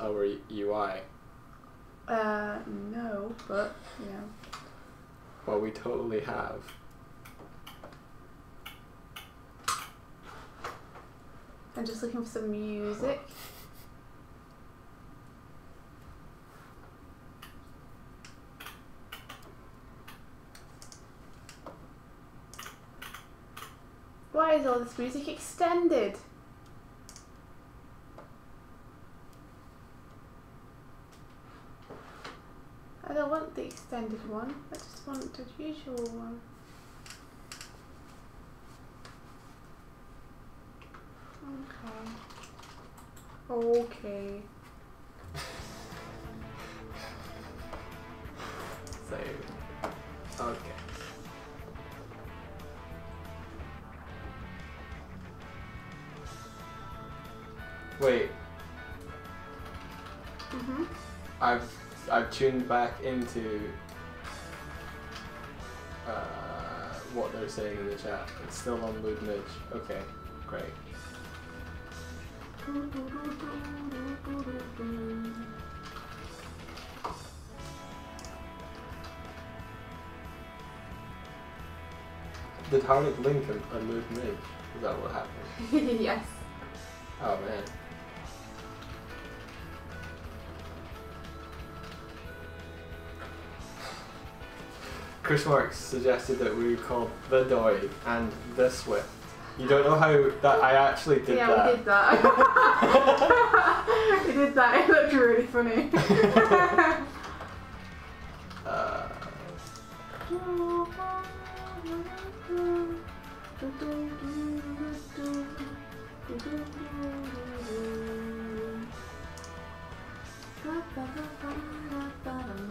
our UI? No, but, yeah. Well, we totally have. I'm just looking for some music. Why is all this music extended? I don't want the extended one, I just want the usual one. Okay. Okay. Save. Okay. Wait, Mhm. I've tuned back into what they're saying in the chat. It's still on Mood Midge. Okay, great. Did Hardick link a Mood Midge? Is that what happened? Yes. Oh man. Chris Marks suggested that we called the Doi and the Swift. You don't know how that I actually did that. Yeah, we did that. We did that. It looked really funny.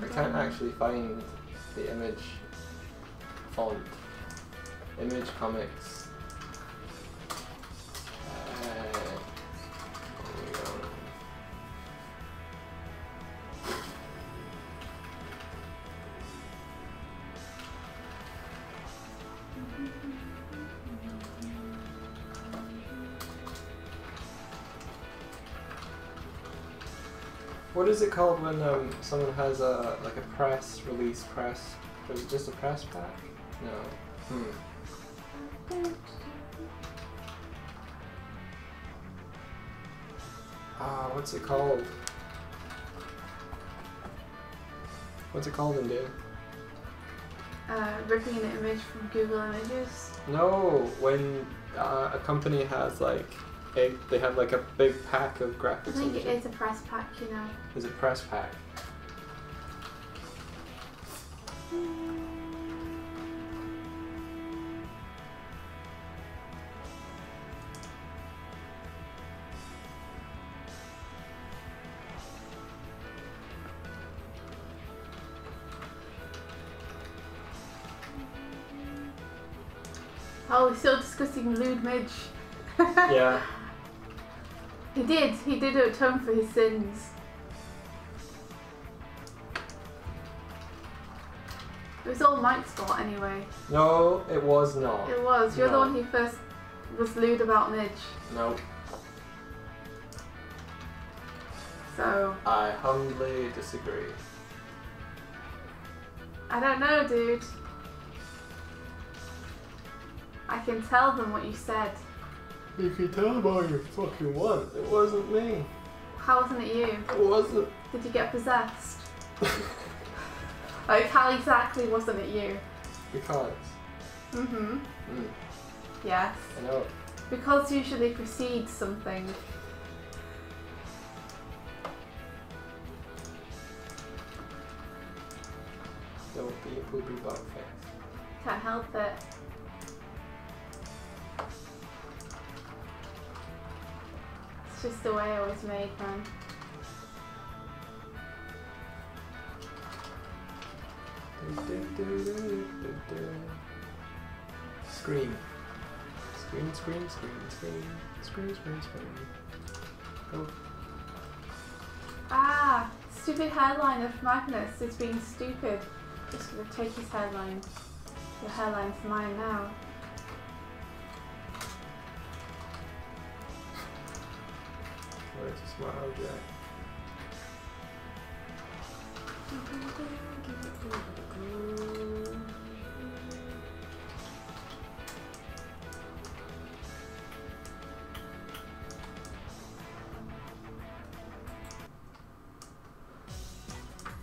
I can't actually find the image font. Image comics. There we go. What is it called when someone has a like a press release press? Or is it just a press pack? No. Ah, what's it called? What's it called in Dale? Ripping an image from Google Images. No, when a company has like they have like a big pack of graphics. I think it images. is a press pack, you know. Is it press pack? Oh, he's still discussing lewd Midge. Yeah. He did atone for his sins. It was all Mike's fault anyway. No, it was not. It was. You're the No. one who first was lewd about Midge. No. So, I humbly disagree. I don't know, dude. I can tell them what you said. You can tell them all you fucking want. It wasn't me. How wasn't it you? It wasn't. Did you get possessed? Like, how exactly wasn't it you? Because. Mm-hmm. Yes. I know. Because usually precedes something. Don't be a poopy buttface. Can't help it. It's just the way I was made, man. Scream. Scream, scream, scream, scream. Scream, scream, scream. Go. Ah! Stupid hairline of Magnus is being stupid. Just gonna take his hairline. Your hairline's mine now. Where's the smart object?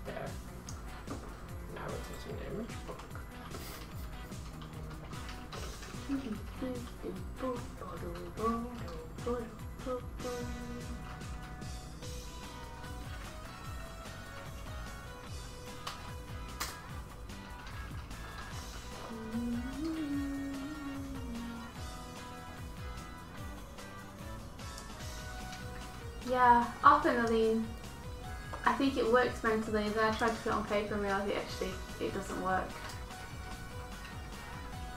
There. Now it's an image book. Yeah, often I think it works mentally, then I tried to put it on paper and realised it doesn't work.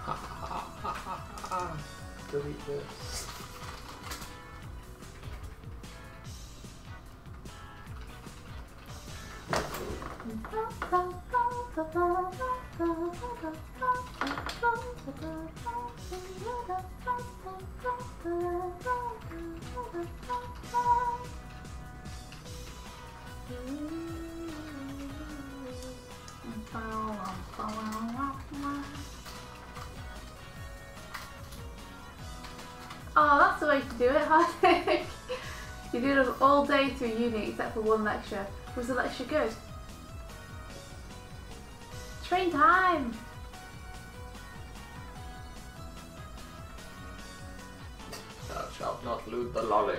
Ha ha ha ha ha. Delete this. Oh, that's the way to do it, I think. You do it all day through uni except for one lecture. Was the lecture good? Train time! Thou shalt not loot the lolly.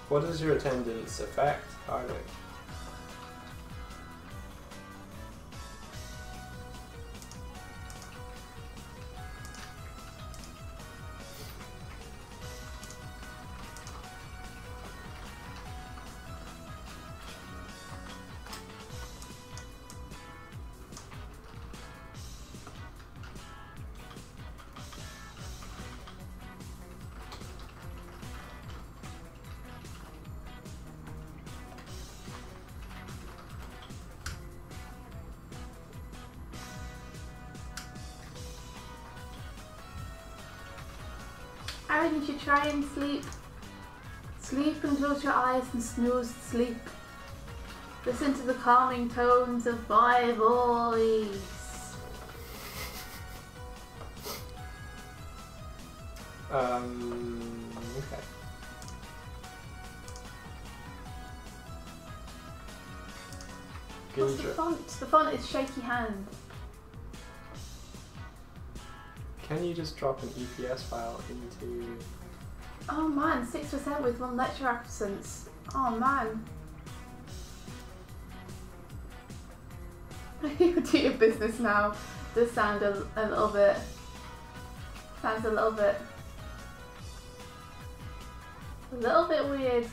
What is your attendance affect, Harley? I reckon you should try and sleep. Sleep and close your eyes and snooze to sleep. Listen to the calming tones of my voice. Okay. What's the font? The font is shaky hand. Can you just drop an EPS file into... Oh man, 6% with 1 lecture absence. Oh man. You do your business now. Does sound a little bit... Sounds a little bit weird.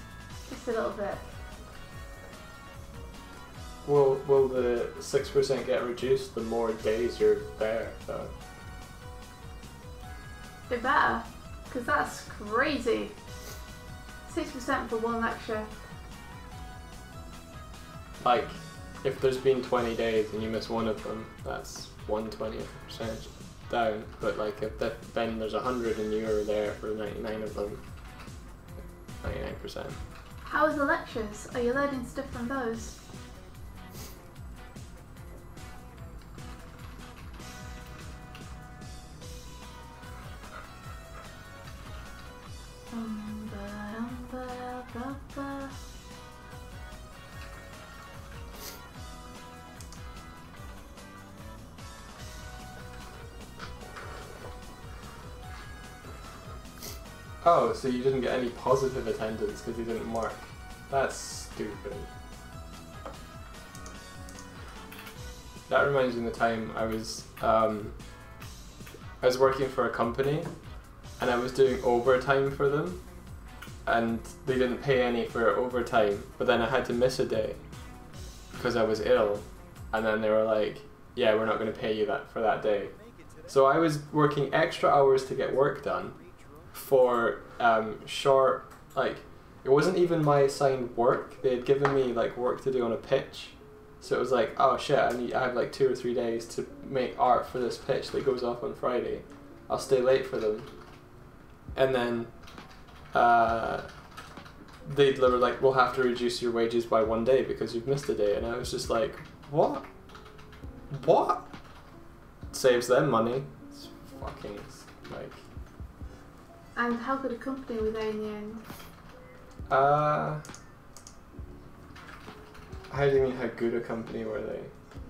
Just a little bit. Will the 6% get reduced the more days you're there, though? It better, because that's crazy. 6% for 1 lecture. Like, if there's been 20 days and you miss one of them, that's 1/20% down. But like, if then there's 100 and you were there for 99 of them, 99%. How are the lectures? Are you learning stuff from those? Oh, so you didn't get any positive attendance because you didn't mark. That's stupid. That reminds me of the time I was working for a company and I was doing overtime for them and they didn't pay any for overtime, but then I had to miss a day because I was ill, and then they were like, yeah, we're not going to pay you that for that day. So I was working extra hours to get work done for short, like, it wasn't even my assigned work. They had given me like work to do on a pitch, so it was like, oh shit, I have like 2 or 3 days to make art for this pitch that goes off on Friday. I'll stay late for them. And then they were like, we'll have to reduce your wages by 1 day because you've missed a day. And I was just like, what? Saves them money. It's fucking like... And how good a company were they in the end? How do you mean how good a company were they?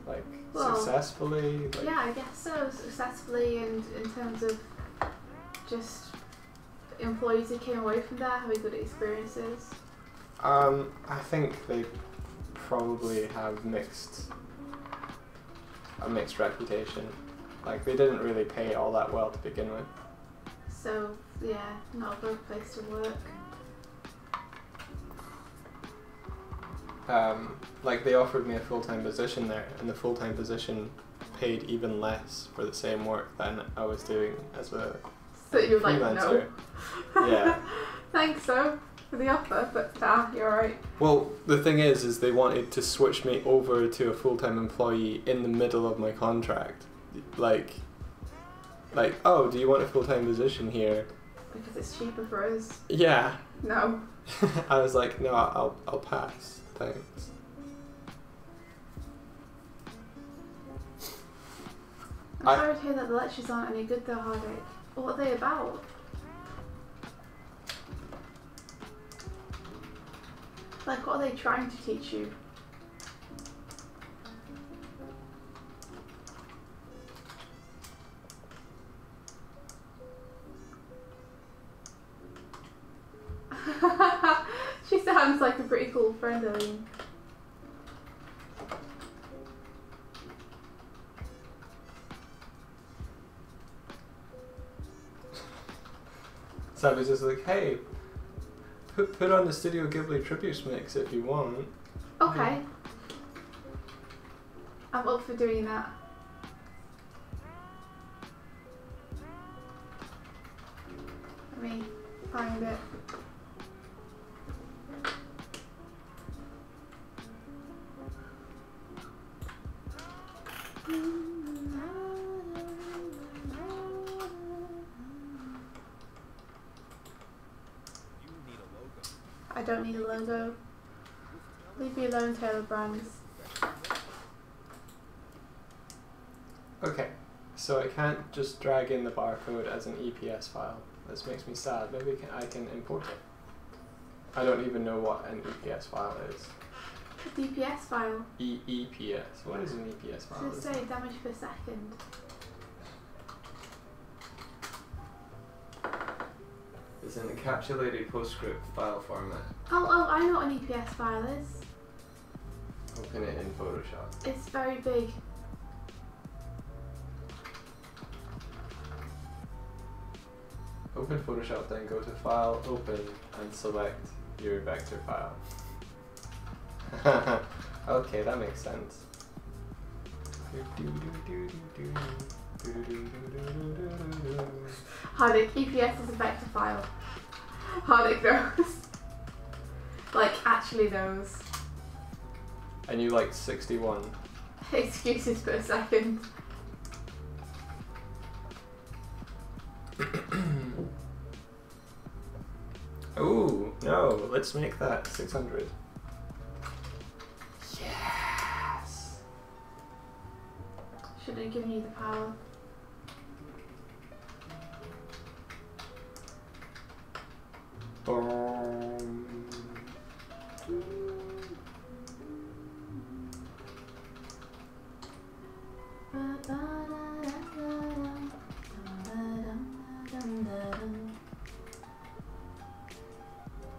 Like, well, successfully? Like, yeah, I guess so. Successfully, and in terms of just employees who came away from there having good experiences. I think they probably have a mixed reputation. Like, they didn't really pay all that well to begin with. So, yeah, not a good place to work. Like, they offered me a full-time position there, and the full-time position paid even less for the same work than I was doing as a So you're like, freelancer. no. Yeah. Thanks though for the offer, but you're alright. Well, the thing is they wanted to switch me over to a full-time employee in the middle of my contract. Like, oh, do you want a full-time position here? Because it's cheaper for us. Yeah. No. I was like, no, I'll pass. Thanks. I'm sorry to hear that the lectures aren't any good though, Hardik. What are they about? Like, what are they trying to teach you? She sounds like a pretty cool friend, Eileen. So I was just like, hey, put on the Studio Ghibli Tributes mix if you want. Okay. I'm up for doing that. Let me find it. I don't need a logo. Leave me alone, Taylor Brands. Okay, so I can't just drag in the barcode as an EPS file. This makes me sad. Maybe I can import it. I don't even know what an EPS file is. A DPS file. EPS. What is an EPS file? Should say damage per second. It's an encapsulated PostScript file format. Oh, I know what an EPS file is. Open it in Photoshop. It's very big. Open Photoshop, then go to File, Open, and select your vector file. Okay, that makes sense. Hardik, EPS is a vector file. Hardik knows. Like, actually knows. And you like 61. Excuses per second. Ooh, no, let's make that 600. Yes! Should have given you the power. Boom.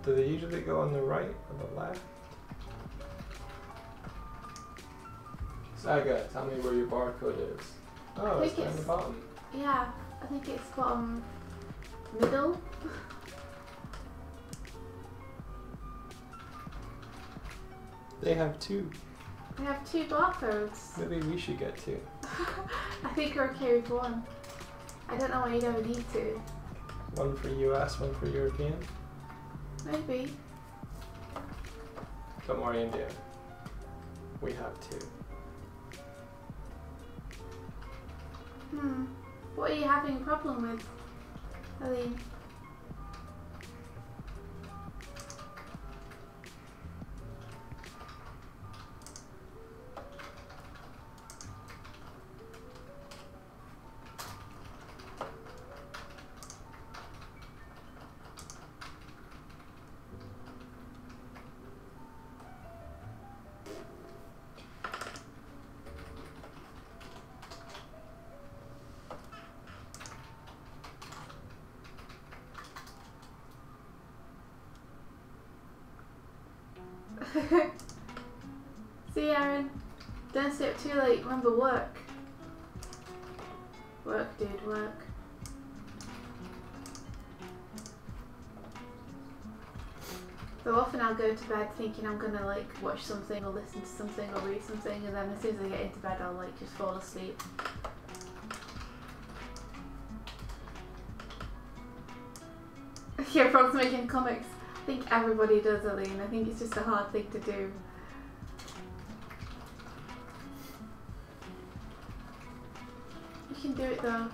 Do they usually go on the right or the left? Saga, tell me where your barcode is. Oh, it's down the bottom. Yeah, I think it's bottom middle. They have two. They have two barcodes. Maybe we should get two. I think you're okay with one. I don't know why you don't need two. One for US, one for European. Maybe. Don't worry, India. We have two. What are you having a problem with, Aline? See, Aaron, don't stay up too late. Remember, work. Work, dude, work. So often I'll go to bed thinking I'm gonna like watch something or listen to something or read something, and then as soon as I get into bed I'll like just fall asleep. Yeah, from making comics. I think everybody does, Aline. I think it's just a hard thing to do. You can do it though.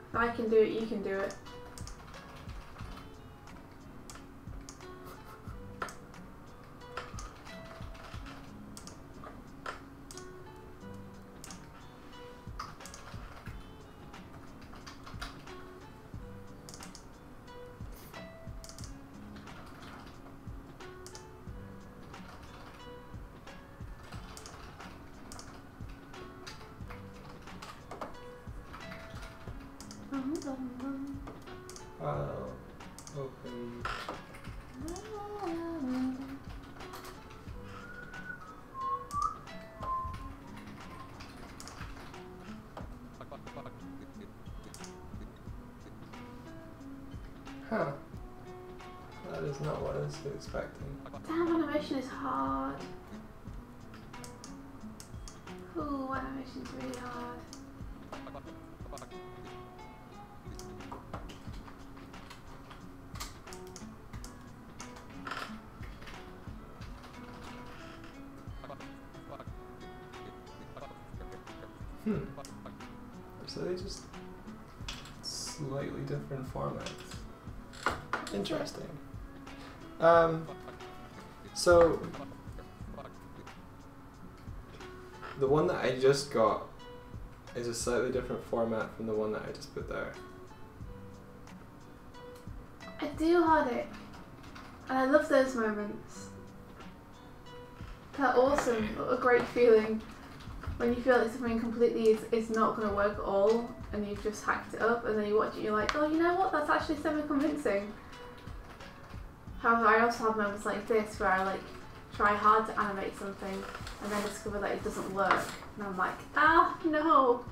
If I can do it, you can do it. File, open. Huh. That is not what I was expecting. Damn, animation is hard. Ooh, animation's really hard. So they just slightly different formats. Interesting. So the one that I just got is a slightly different format from the one that I just put there. I do Hardic, and I love those moments. They're awesome. What a great feeling when you feel like something completely is not going to work at all, and you've just hacked it up, and then you watch it and you're like, oh, you know what, that's actually semi-convincing. However, I also have moments like this where I like try hard to animate something and then discover that it doesn't work, and I'm like, ah, no,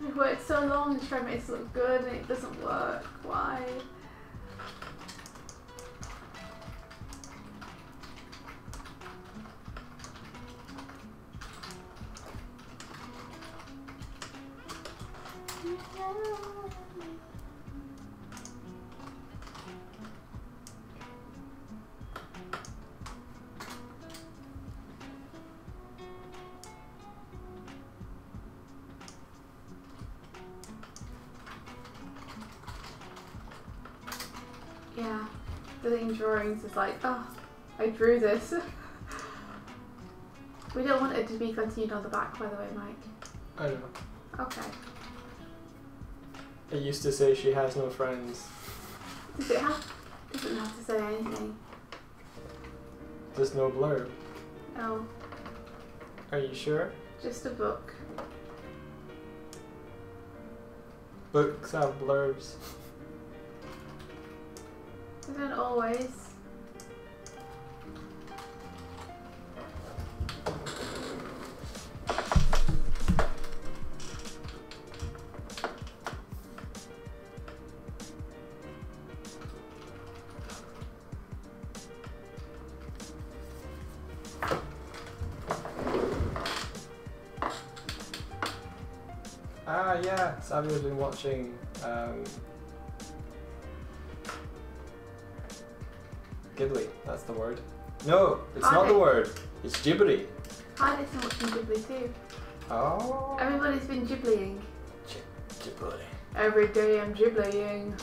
I've worked so long to try to make this look good and it doesn't work. Why? Yeah, doing drawings is like, oh, I drew this. We don't want it to be continued on the back, by the way, Mike. I know. Okay. It used to say she has no friends. Does it have? Doesn't have to say anything. There's no blurb. No, Are you sure? just a book. Books have blurbs. They don't always. Ah, yeah. Savio's been watching Ghibli. That's the word. No, it's not the word. It's Ghibli. I listen watching Ghibli too. Oh. Everybody's been Ghibliing. Ghibli. Every day I'm Ghibliing.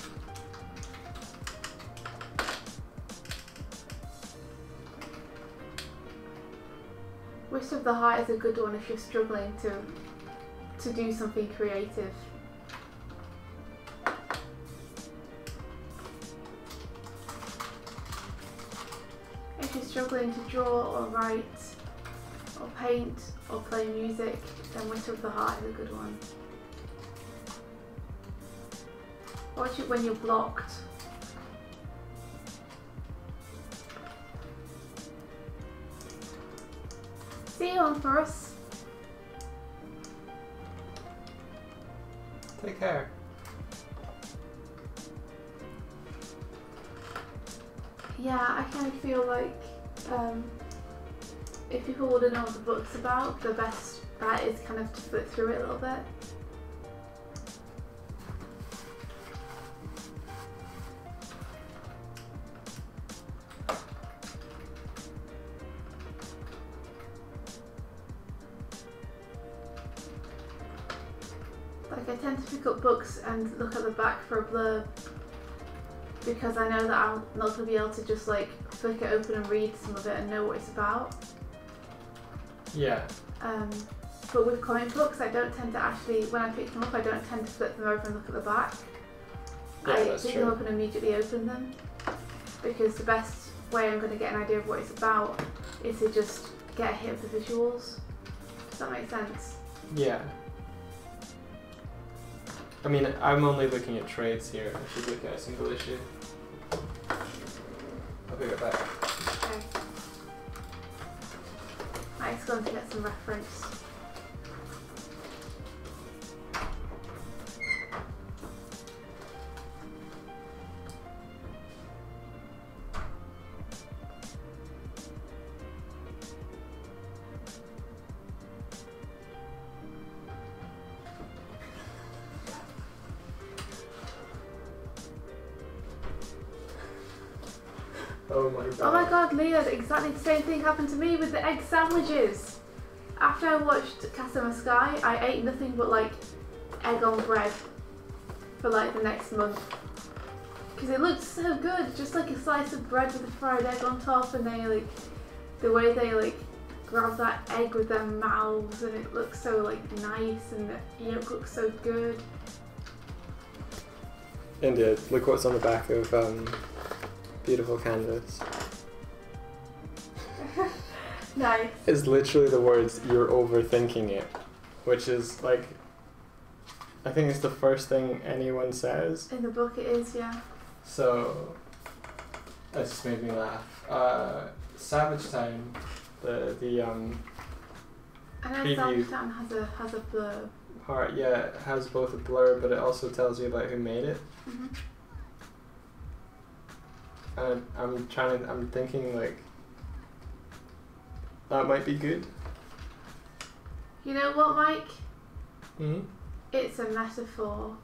Wish of the Heart is a good one if you're struggling to do something creative. If you're struggling to draw or write or paint or play music, then Wish of the Heart is a good one. Watch it when you're blocked. See you on for us. Take care. Yeah, I kind of feel like if people want to know what the book's about, the best bet is kind of to flip through it a little bit. Like I tend to pick up books and look at the back for a blurb because I know that I'm not going to be able to just like flick it open and read some of it and know what it's about. Yeah. But with comic books, I don't tend to actually, when I pick them up, I don't tend to flip them over and look at the back. Yeah, I that's pick true. them up and immediately open them because the best way I'm going to get an idea of what it's about is to just get a hit of the visuals. Does that make sense? Yeah. I mean, I'm only looking at trades here. I should look at a single issue. I'll be right back. Okay. I'm just going to get some reference. Oh my god. Oh my god, Leah, exactly the same thing happened to me with the egg sandwiches. After I watched Castle in the Sky, I ate nothing but like egg on bread. for like the next month. Because it looks so good, just like a slice of bread with a fried egg on top, and they like, the way they like grab that egg with their mouths, and it looks so like nice, and the yolk looks so good. India, look what's on the back of Beautiful Canvas. Nice. It's literally the words, "you're overthinking it," which is like, I think it's the first thing anyone says. In the book it is, yeah. So, that just made me laugh. Savage Town, the I know preview Savage Town has a blurb. part, yeah, it has both a blur, but it also tells you about who made it. Mhm. And I'm thinking like, that might be good. You know what, Mike? Hmm. It's a metaphor.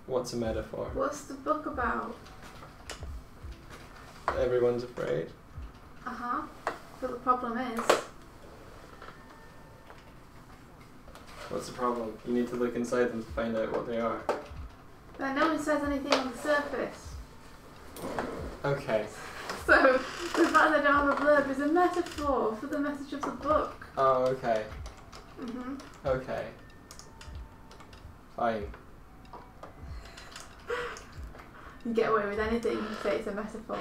What's a metaphor? What's the book about? Everyone's afraid. Uh-huh. But the problem is, What's the problem? You need to look inside them to find out what they are. that no one says anything on the surface. Okay. So, the fact that I don't have a blurb is a metaphor for the message of the book. Oh, okay. Mhm. Okay. Fine. You get away with anything, you say it's a metaphor.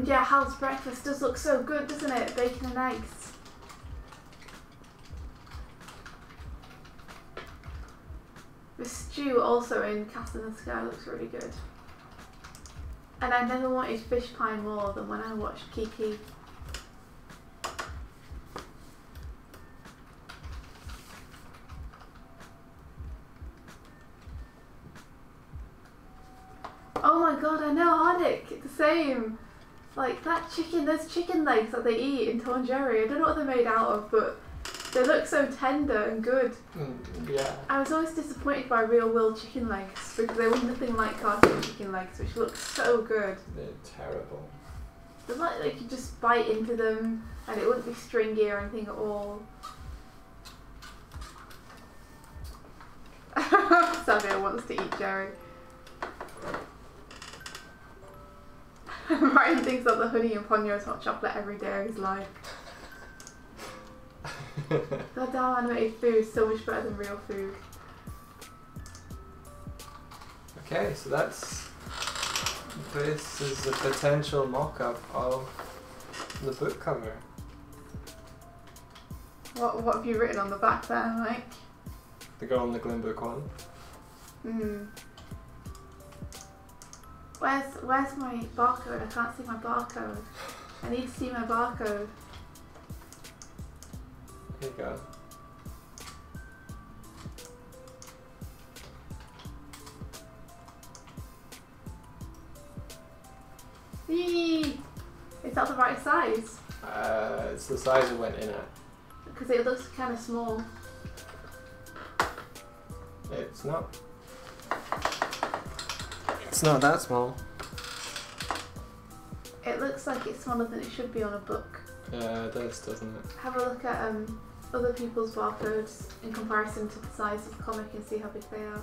Yeah, Hal's breakfast does look so good, doesn't it? Bacon and eggs. The stew also in Cast in the Sky looks really good. And I never wanted fish pie more than when I watched Kiki. Oh my god, I know, Hardik, the same. Like that chicken, those chicken legs that they eat in Tom and Jerry, I don't know what they're made out of, but they look so tender and good. Yeah. I was always disappointed by real world chicken legs because they were nothing like cartoon chicken legs, which look so good. They're terrible. They're like you could just bite into them and it wouldn't be stringy or anything at all. Savio wants to eat Jerry. Ryan thinks that the honey in Ponyo's hot chocolate every day of his life. God damn, animated food is so much better than real food. Okay, so this is a potential mock-up of the book cover. What have you written on the back there, Mike? The girl in the Glim book one. Where's my barcode? I can't see my barcode. I need to see my barcode. Here you go. Yee! Is that the right size? It's the size it went in at. Because it looks kind of small. It's not. It's not that small. It looks like it's smaller than it should be on a book. Yeah, it does, doesn't it? Have a look at other people's barcodes in comparison to the size of the comic and see how big they are.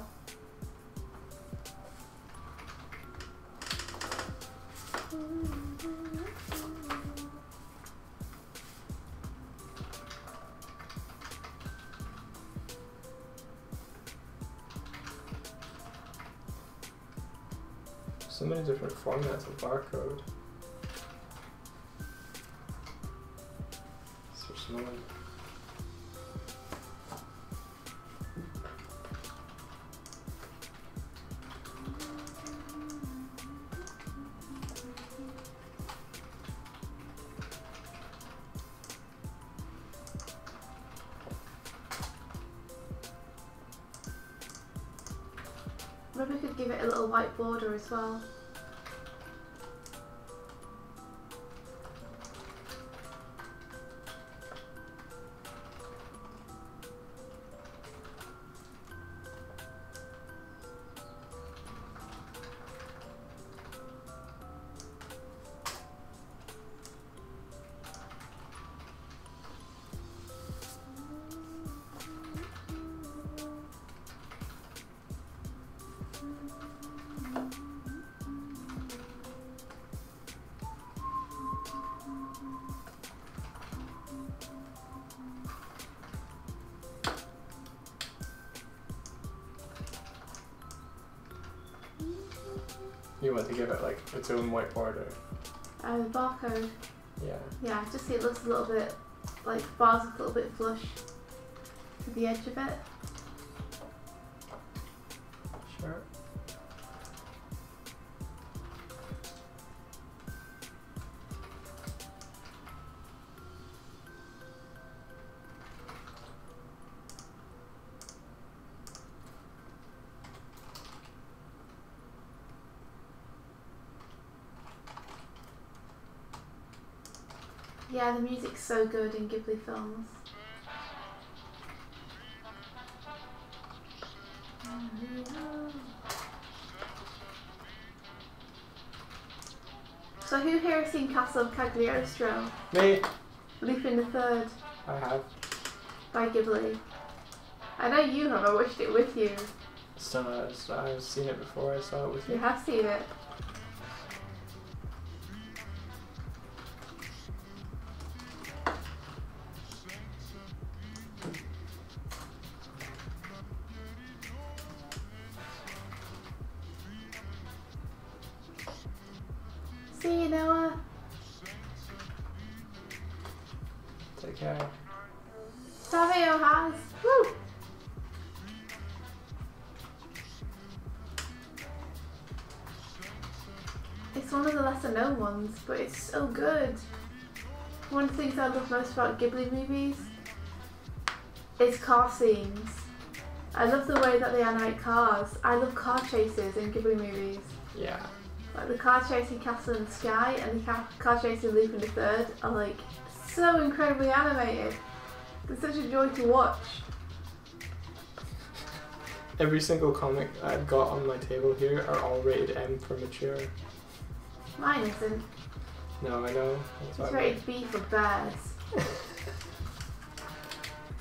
So many different formats of barcode. So small. Maybe we could give it a little white border as well. You want to give it like its own white border. The barcode. Yeah. Yeah, just see it looks a little bit like bars look a little bit flush to the edge of it. Sure. Yeah, the music's so good in Ghibli films. So who here has seen Castle of Cagliostro? Me. Lupin the Third I have. by Ghibli. I know you have, I watched it with you. I've seen it before, I saw it with you. You have seen it. See you, Noah. Take care. Savio has. Woo! It's one of the lesser known ones, but it's so good. One of the things I love most about Ghibli movies is car scenes. I love the way that they animate cars. I love car chases in Ghibli movies. Yeah. Like the car chasing Castle in the Sky and the car chasing Lupin the Third are like so incredibly animated. They're such a joy to watch. Every single comic I've got on my table here are all rated M for mature. Mine isn't. No, I know. That's It's why rated B for bears.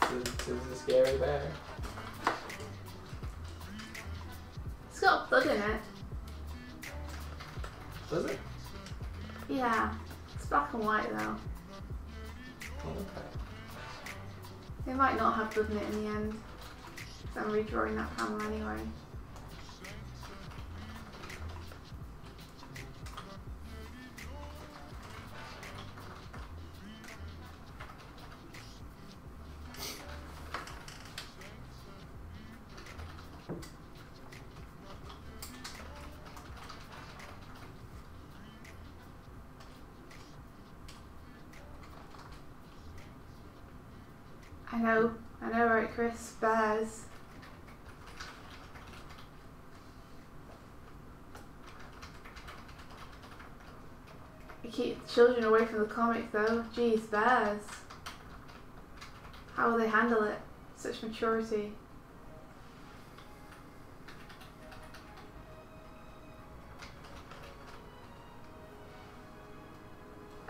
This is a scary bear. It's got blood in it. Does it? Yeah. It's black and white though. Okay. They might not have blood in it in the end. So I'm redrawing that panel anyway. I know, right, Chris? Bears. You keep children away from the comic though. Jeez, bears. How will they handle it? Such maturity.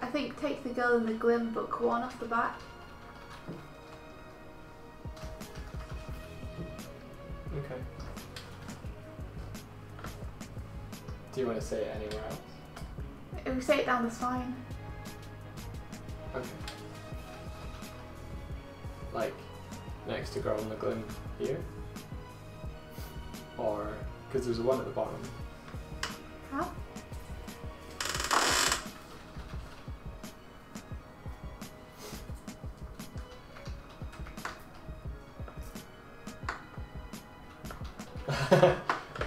I think take the girl in the Glim book 1 off the back. Okay. Do you want to say it anywhere else? If we say it down the spine. Okay. Like, next to Girl in the Glim here? Or, because there's a one at the bottom. How?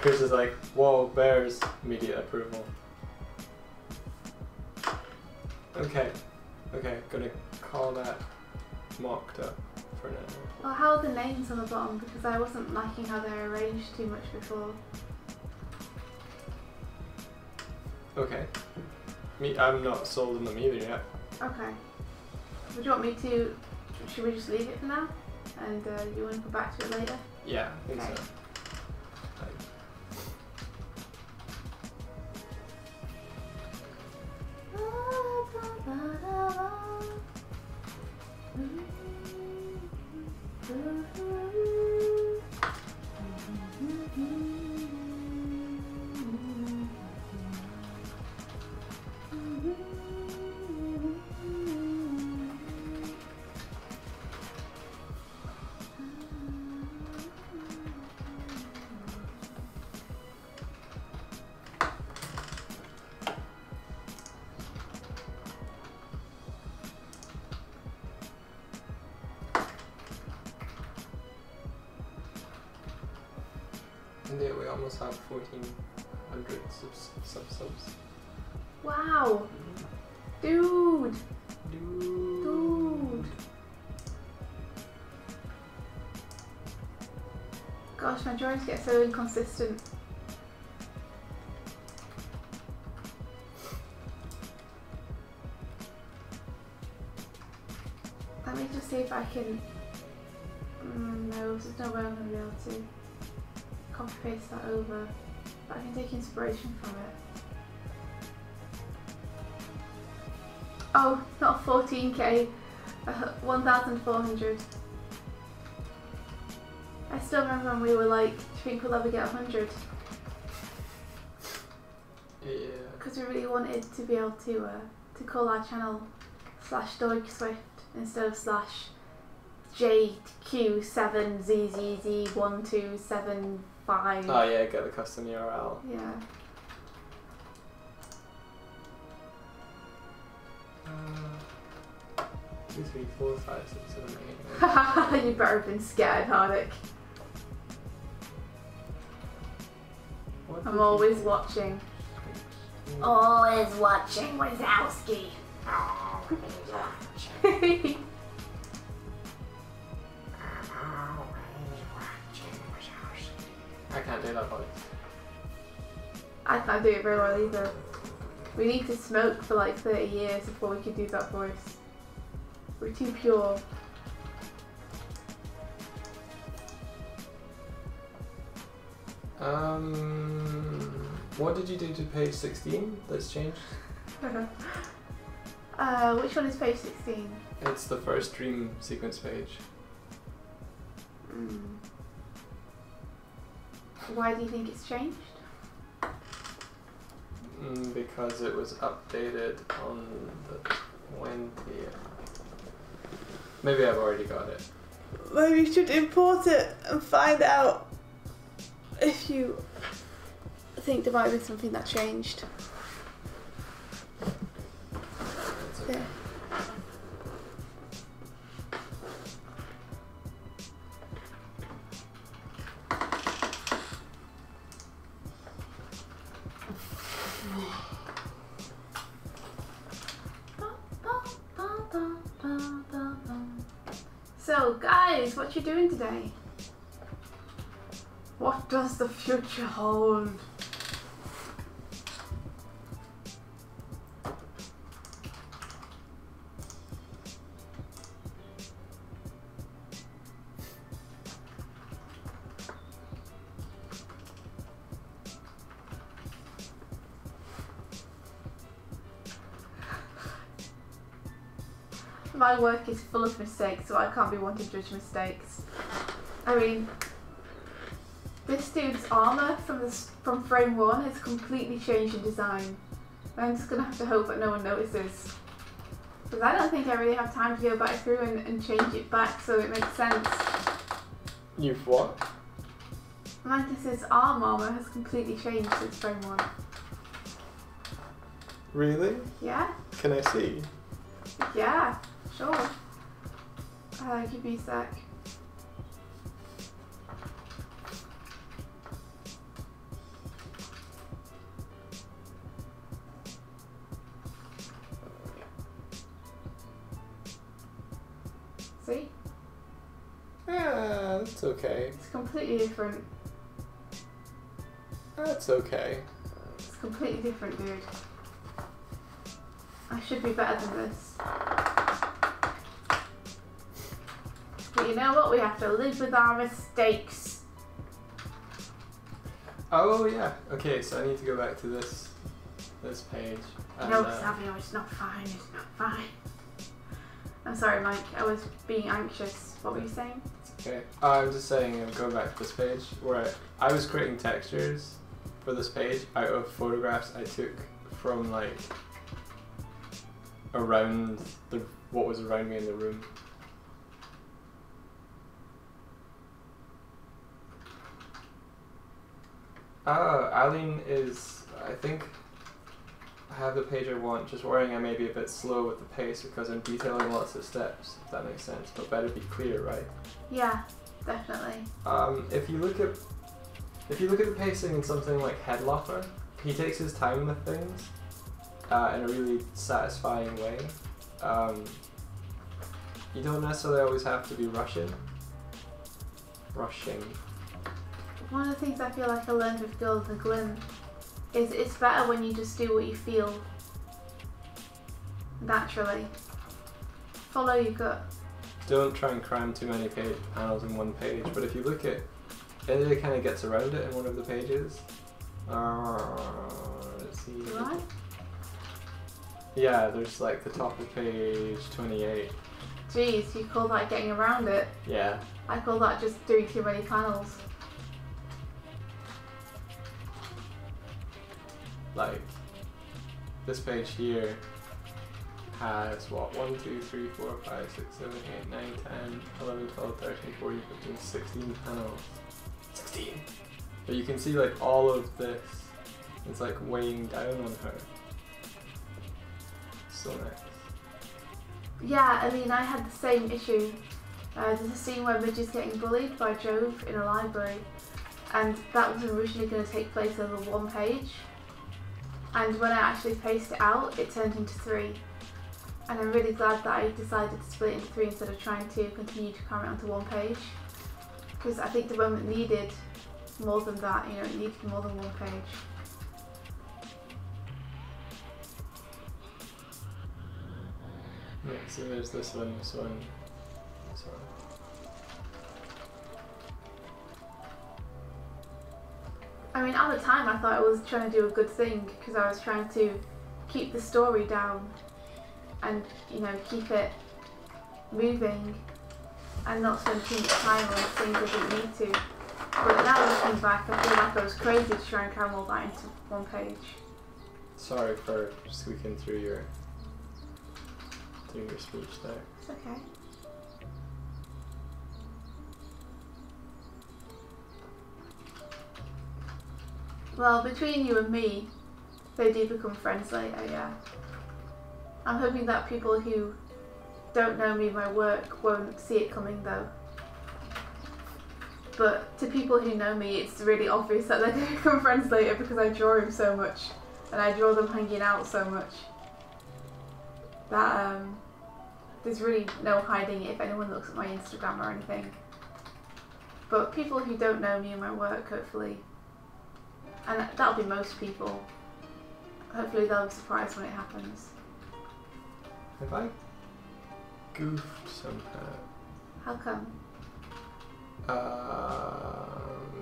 Chris is like, whoa, bears, immediate approval. Okay, gonna call that mocked up for now. Well, how are the names on the bottom? Because I wasn't liking how they're arranged too much before. Okay. I'm not sold on them either yet. Okay. Would you want me to... Should we just leave it for now? And you want to go back to it later? Yeah, I think Okay. so. And yeah, we almost have 1,400 subs. Wow! Dude! Dude! Gosh, my drawings get so inconsistent. Let me just see if I can... no, there's no way I'm going to be able to copy paste that over. But I can take inspiration from it. Oh, not 14k, 1,400. I still remember when we were like, do you think we'll ever get 100? Yeah. Because we really wanted to be able to call our channel /DoigSwift instead of /JQ7ZZZ1275. Oh yeah, get the custom URL. Yeah. 2, 3, 4, 5, 6, 7, 8. You better have been scared, Hardick. I'm always watching. Always watching Wazowski. Always watching. I can't do that voice. I can't do it very well either. We need to smoke for like 30 years before we can do that voice. We're too pure. What did you do to page 16 that's changed? Which one is page 16? It's the first dream sequence page. Why do you think it's changed? Because it was updated on the 20th. Maybe I've already got it. Maybe you should import it and find out if you think there might be something that changed. It's okay. Yeah. So guys, what you doing today? What does the future hold? My work is full of mistakes, so I can't be one to judge mistakes. I mean, this dude's armour from frame 1 has completely changed in design. I'm just gonna have to hope that no one notices. Because I don't think I really have time to go back through and change it back so it makes sense. You've what? Mantis's armour has completely changed since frame 1. Really? Yeah? Can I see? Yeah, sure. Give me a sec. See? Ah, that's okay. It's completely different. That's okay. It's completely different, dude. I should be better than this. But you know what? We have to live with our mistakes. Oh yeah. Okay, so I need to go back to this page. And, No, Savio, it's not fine. It's not fine. I'm sorry, Mike. I was being anxious. What were you saying? Okay. I'm just saying, I'm going back to this page where I was creating textures for this page out of photographs I took from like around what was around me in the room. Oh, Aline is, I think I have the page I want, just worrying I may be a bit slow with the pace because I'm detailing lots of steps, if that makes sense, but better be clear, right? Yeah, definitely. If you look at If you look at the pacing in something like Headlocker, he takes his time with things in a really satisfying way. You don't necessarily always have to be rushing. One of the things I feel like I learned with the Glim is it's better when you just do what you feel naturally. Follow your gut. Don't try and cram too many panels in one page, but if you look at it kind of gets around it in one of the pages. Let's see. Right? Yeah, there's like the top of page 28. Jeez, you call that getting around it? Yeah. I call that just doing too many panels. Like, this page here has what? 1, 2, 3, 4, 5, 6, 7, 8, 9, 10, 11, 12, 13, 14, 15, 16 panels. 16! But you can see like all of this is like weighing down on her. So nice. Yeah, I mean, I had the same issue. There's a scene where Midge is getting bullied by Jove in a library, and that was originally going to take place over one page. And when I actually paced it out, it turned into 3. And I'm really glad that I decided to split it into 3 instead of trying to continue to cram it onto one page. Because I think the moment needed more than that, you know, it needed more than one page. Yeah, so there's this one, this one, this one. I mean, at the time I thought I was trying to do a good thing because I was trying to keep the story down and, you know, keep it moving and not spend too much time on things I didn't need to. But now looking back, I feel like I was crazy to try and cram all that into one page. Sorry for squeaking through your speech there. It's okay. Well, between you and me, they do become friends later, yeah. I'm hoping that people who don't know me, my work, won't see it coming though. But to people who know me, it's really obvious that they're going to become friends later because I draw him so much and I draw them hanging out so much that there's really no hiding it if anyone looks at my Instagram or anything. But people who don't know me and my work, hopefully, and that'll be most people, hopefully they'll be surprised when it happens. Have I goofed somehow? How come?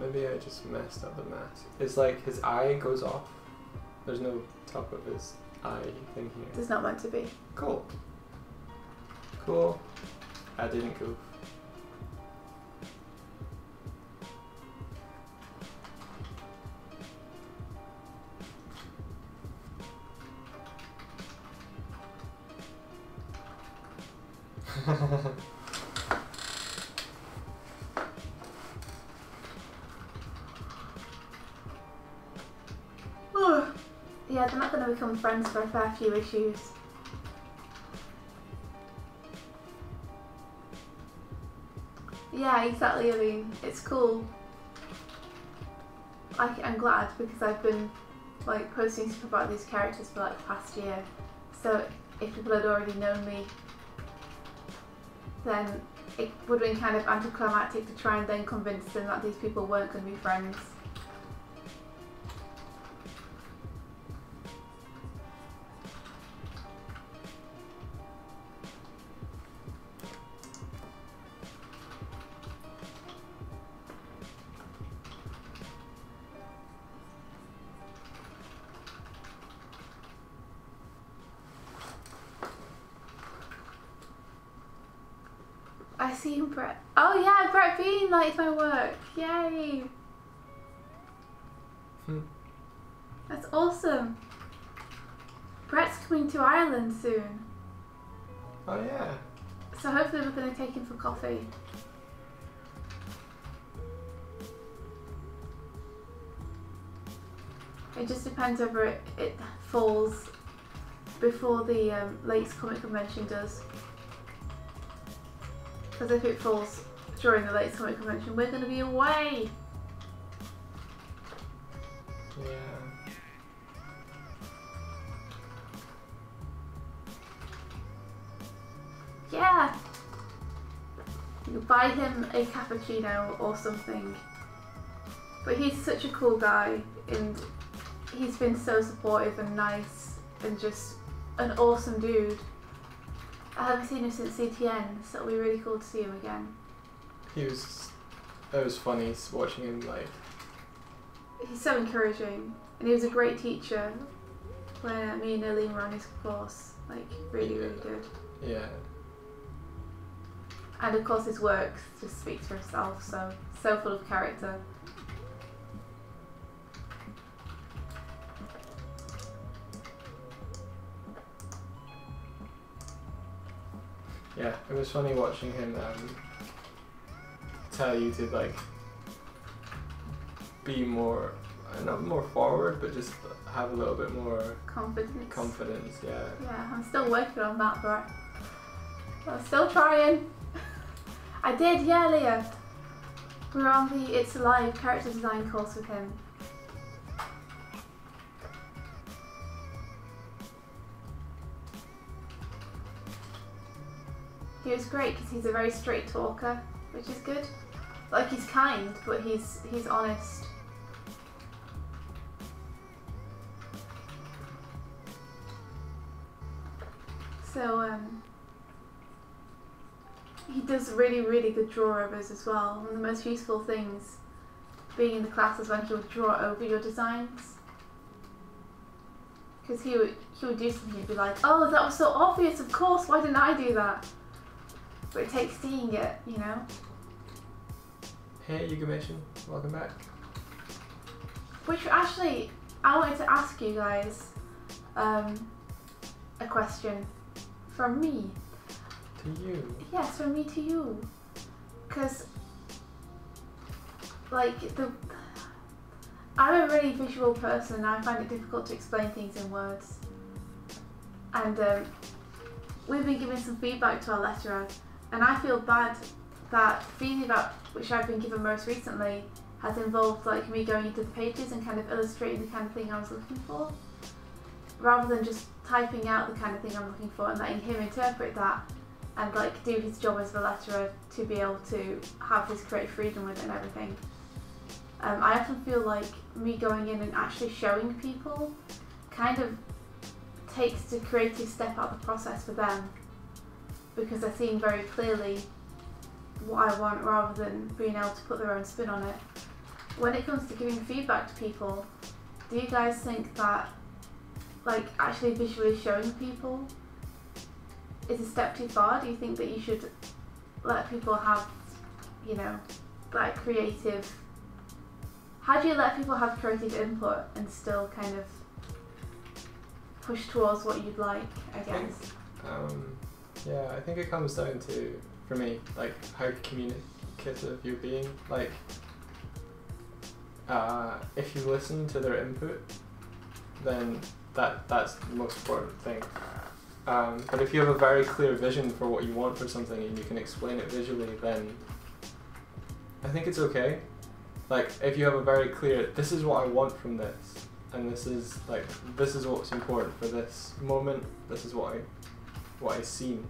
Maybe I just messed up the mask. It's like his eye goes off. There's no top of his eye thing here. It's not meant to be. Cool. Cool. I didn't goof. Yeah, they're not going to become friends for a fair few issues. Yeah, exactly. I mean, it's cool. I'm glad because I've been like posting stuff about these characters for like the past year. So if people had already known me, then it would have been kind of anticlimactic to try and then convince them that these people weren't going to be friends. I see him, Brett. Oh yeah, Brett Bean likes my work. Yay! That's awesome. Brett's coming to Ireland soon. Oh yeah. So hopefully we're going to take him for coffee. It just depends whether it falls before the Lakes Comic Convention does. Because if it falls during the Lakes Comic Convention, we're going to be away. Yeah. Yeah! You buy him a cappuccino or something. But he's such a cool guy, and he's been so supportive and nice and just an awesome dude. I haven't seen him since CTN, so it'll be really cool to see him again. It was funny watching him, like... He's so encouraging, and he was a great teacher when me and Eileen were on his course. Like, really, really good. Yeah. And of course his work just speaks for itself, so full of character. Yeah, it was funny watching him tell you to like be more, not more forward, but just have a little bit more confidence. Yeah. Yeah, I'm still working on that, but I'm still trying. I did, yeah, Leah. We were on the It's Alive character design course with him. He was great because he's a very straight talker, which is good. Like, he's kind, but he's honest. So, he does really, really good draw-overs as well. One of the most useful things being in the class is when he would draw over your designs. Because he would do something, he'd be like, oh, that was so obvious, of course, why didn't I do that? But it takes seeing it, you know? Hey, Yugamation, welcome back. Which actually, I wanted to ask you guys a question from me. To you? Yes, from me to you. Because, like, I'm a really visual person and I find it difficult to explain things in words. And we've been giving some feedback to our letterer, and I feel bad that feedback, which I've been given most recently, has involved like me going into the pages and kind of illustrating the kind of thing I was looking for, rather than just typing out the kind of thing I'm looking for and letting him interpret that and like do his job as the letterer to be able to have his creative freedom with it and everything. I often feel like me going in and actually showing people kind of takes the creative step out of the process for them, because they're seeing very clearly what I want rather than being able to put their own spin on it. When it comes to giving feedback to people, do you guys think that like actually visually showing people is a step too far? Do you think that you should let people have, you know, that creative... How do you let people have creative input and still kind of push towards what you'd like, I guess? Yeah, I think it comes down to, for me, like how communicative you're being. Like, if you listen to their input, then that's the most important thing. But if you have a very clear vision for what you want for something and you can explain it visually, then I think it's okay. Like, if you have a very clear, this is what I want from this, and this is what's important for this moment, this is what I've seen.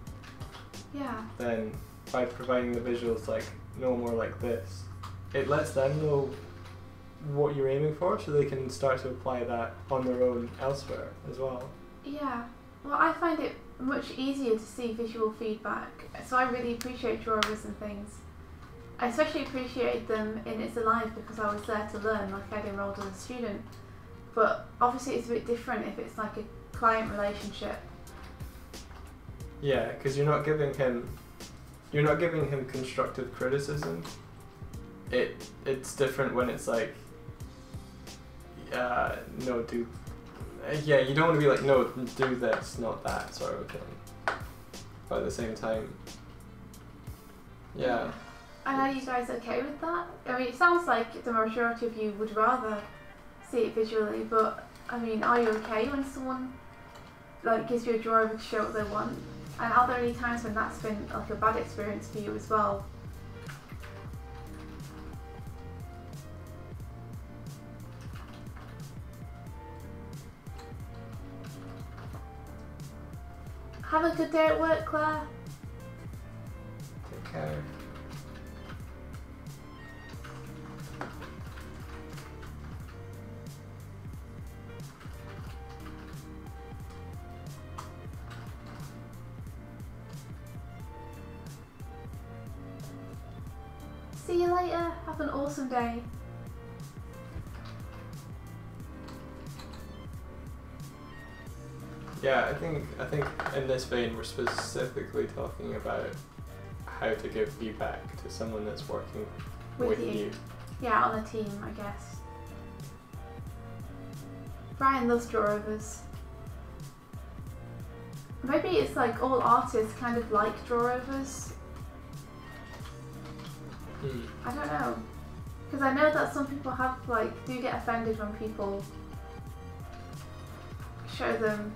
Yeah. Then by providing the visuals like no more like this, it lets them know what you're aiming for, so they can start to apply that on their own elsewhere as well. Yeah. Well, I find it much easier to see visual feedback, so I really appreciate drawers and things. I especially appreciate them in It's Alive because I was there to learn, like I'd enrolled as a student. But obviously it's a bit different if it's like a client relationship. Yeah, because you're not giving him constructive criticism. It's different when it's like, no, do, yeah, you don't want to be like, no, do this, not that sort of thing. But at the same time, yeah. And are you guys okay with that? I mean, it sounds like the majority of you would rather see it visually, but I mean, are you okay when someone like gives you a drawer to show what they want? And are there any times when that's been like a bad experience for you as well? Have a good day at work, Claire. Take care. See you later. Have an awesome day. Yeah, I think in this vein we're specifically talking about how to give feedback to someone that's working with you. Yeah, on a team, I guess. Brian loves draw-overs. Maybe it's like all artists kind of like draw-overs. I don't know. Because I know that some people do get offended when people show them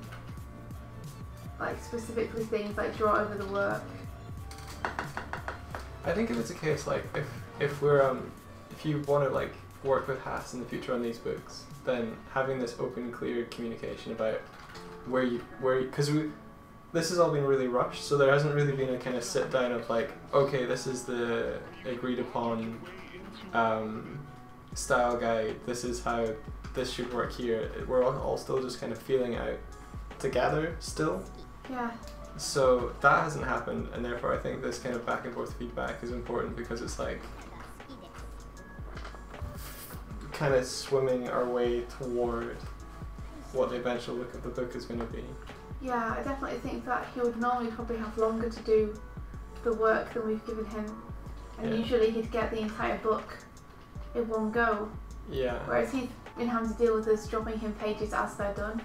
specifically things like draw over the work. I think if it's a case if you want to work with HAS in the future on these books, then having this open, clear communication about because this has all been really rushed, so there hasn't really been a kind of sit down of okay, this is the agreed upon style guide, this is how this should work here. We're all still just kind of feeling out together still. Yeah. So that hasn't happened, and therefore I think this kind of back and forth feedback is important, because it's kind of swimming our way toward what the eventual look of the book is going to be. Yeah, I definitely think that he would normally probably have longer to do the work than we've given him, and usually he'd get the entire book in one go. Yeah. Whereas he's been having to deal with us dropping him pages as they're done.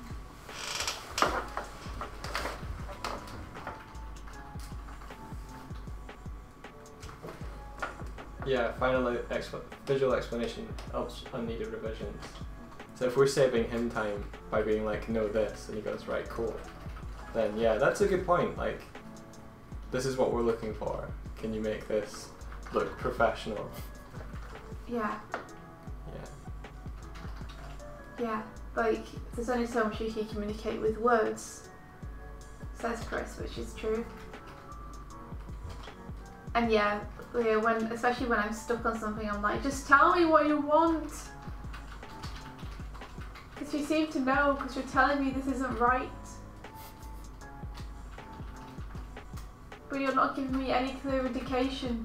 Yeah, final visual explanation helps unneeded revisions. So if we're saving him time by being no, this, and he goes, right, cool, then yeah, that's a good point. This is what we're looking for. Can you make this look professional? Yeah. Yeah. Yeah, there's only so much you can communicate with words, says Chris, which is true. And especially when I'm stuck on something, I'm like, just tell me what you want. Because you seem to know, because you're telling me this isn't right. But you're not giving me any clear indication.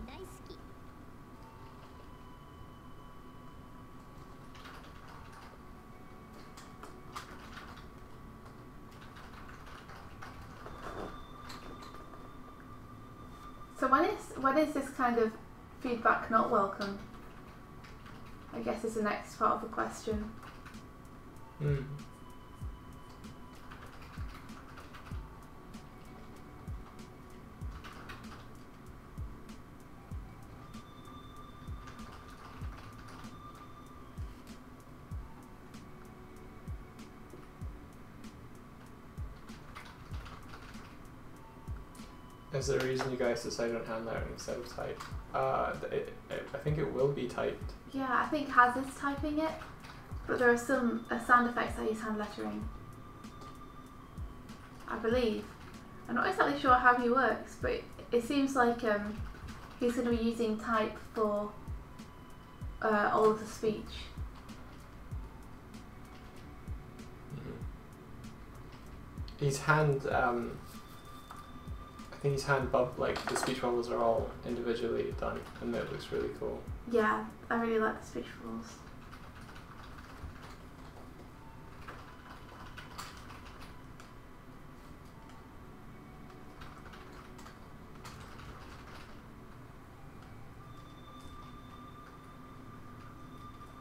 So when is this kind of feedback not welcome? I guess is the next part of the question. Is there a reason you guys decided on hand lettering instead of type? I think it will be typed. Yeah, I think Haz is typing it, but there are some sound effects that use hand lettering, I believe. I'm not exactly sure how he works, but it seems like he's going to be using type for all of the speech. He's hand. I think he's hand the speech bubbles are all individually done, and that looks really cool. Yeah, I really like the speech bubbles.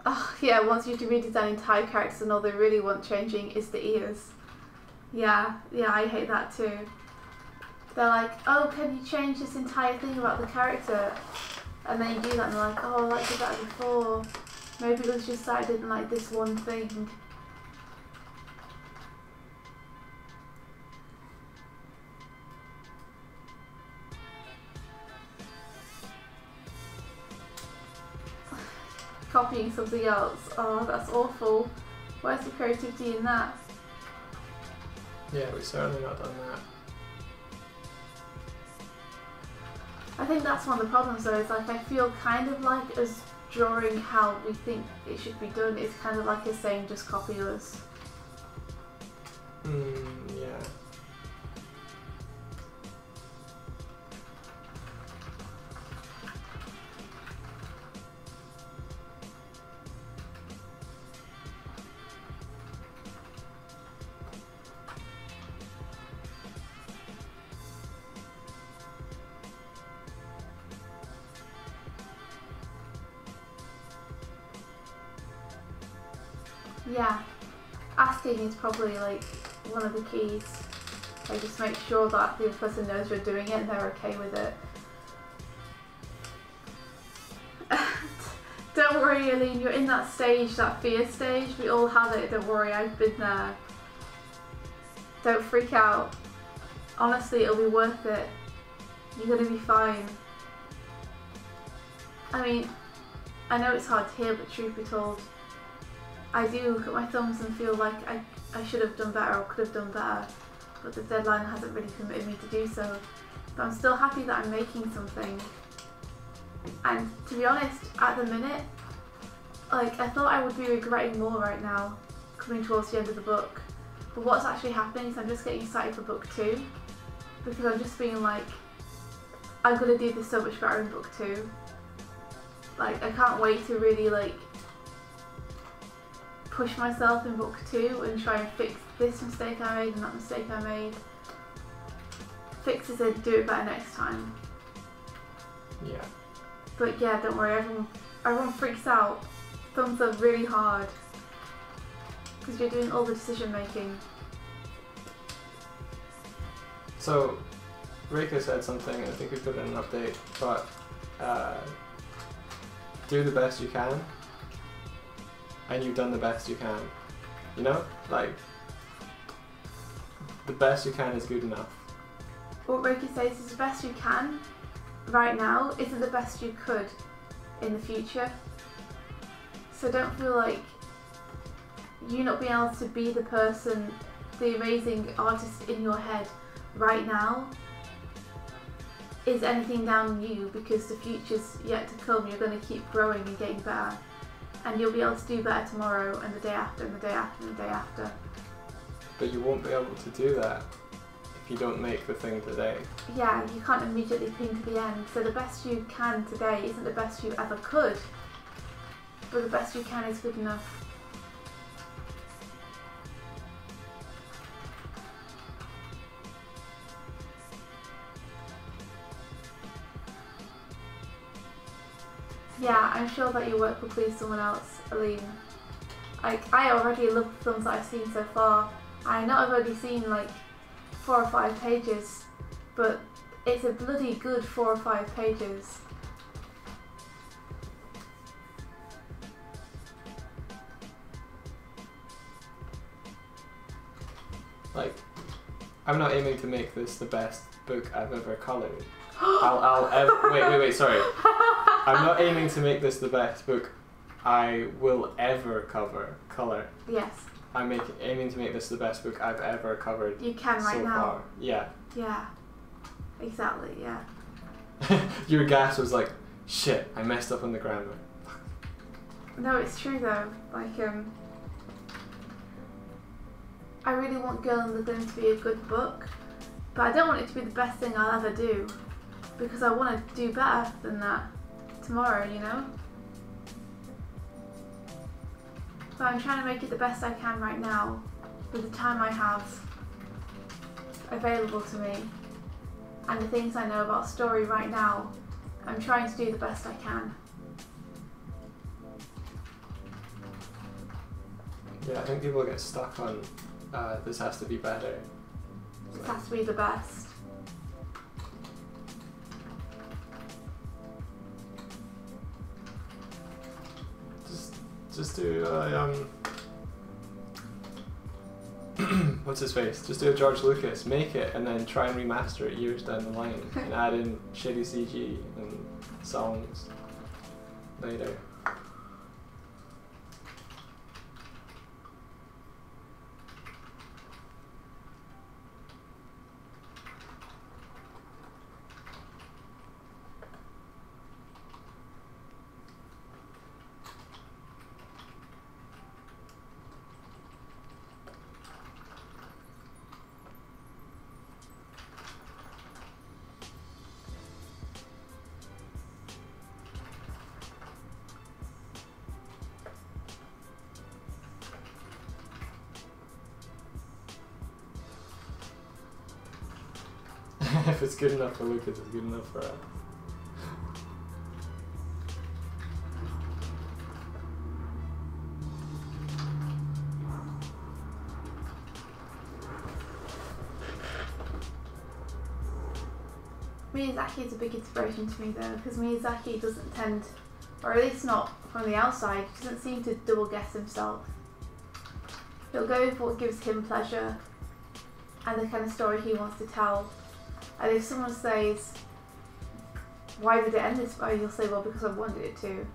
Oh yeah, once you do redesigning Thai characters and all they really want changing is the ears. Yeah, I hate that too. They're like, oh, can you change this entire thing about the character? And then you do that and they're like, oh, I did that before. Maybe it was just that I didn't like this one thing. Copying something else. Oh, that's awful. Where's the creativity in that? Yeah, we've certainly not done that. I think that's one of the problems though, is like I feel kind of like us drawing how we think it should be done is kind of like us saying just copy us. Yeah. Yeah, asking is probably like one of the keys. Like just make sure that the other person knows you're doing it and they're okay with it. Don't worry, Aline, you're in that stage, that fear stage. We all have it, don't worry, I've been there. Don't freak out. Honestly, it'll be worth it. You're gonna be fine. I mean, I know it's hard to hear, but truth be told, I do look at my thumbs and feel like I should have done better or could have done better, but the deadline hasn't really permitted me to do so. But I'm still happy that I'm making something. And to be honest, at the minute, like I thought I would be regretting more right now, coming towards the end of the book. But what's actually happening is I'm just getting excited for book 2, because I'm just being like, I'm gonna do this so much better in book 2. Like I can't wait to really like push myself in book 2 and try and fix this mistake I made and that mistake I made. Fix as in do it better next time. Yeah. But yeah, don't worry, everyone freaks out. Thumbs are really hard because you're doing all the decision making. So, Reika said something, I think we put in an update, but do the best you can, and you've done the best you can. You know? Like, the best you can is good enough. What Reiki says is the best you can right now isn't the best you could in the future. So don't feel like you not being able to be the person, the amazing artist in your head right now is anything down on you, because the future's yet to come. You're going to keep growing and getting better, and you'll be able to do better tomorrow and the day after and the day after and the day after. But you won't be able to do that if you don't make the thing today. Yeah, you can't immediately ping to the end. So the best you can today isn't the best you ever could, but the best you can is good enough. Yeah, I'm sure that your work will please someone else, Aline. Like, I already love the films that I've seen so far. I know I've already seen like 4 or 5 pages, but it's a bloody good 4 or 5 pages. Like, I'm not aiming to make this the best book I've ever coloured. I'll ever, wait, sorry. I'm not aiming to make this the best book I will ever colour. Yes. I'm aiming to make this the best book I've ever covered. You can right so now. far. Yeah. Yeah. Exactly, yeah. Your gas was like, shit, I messed up on the grammar. No, it's true though. Like, I really want Girl in the Glim to be a good book, but I don't want it to be the best thing I'll ever do, because I want to do better than that tomorrow, you know? But I'm trying to make it the best I can right now, with the time I have available to me, and the things I know about story right now. I'm trying to do the best I can. Yeah, I think people get stuck on this has to be better. This has to be the best. Just do what's his face? Just do a George Lucas, make it, and then try and remaster it years down the line, and add in shitty CG and songs later. If it's good enough for Lucas, it's good enough for us. Miyazaki is a big inspiration to me though, because Miyazaki doesn't tend, or at least not from the outside, doesn't seem to double guess himself. He'll go with what gives him pleasure and the kind of story he wants to tell. And if someone says, why did it end this way? You'll say, well, because I wanted it to.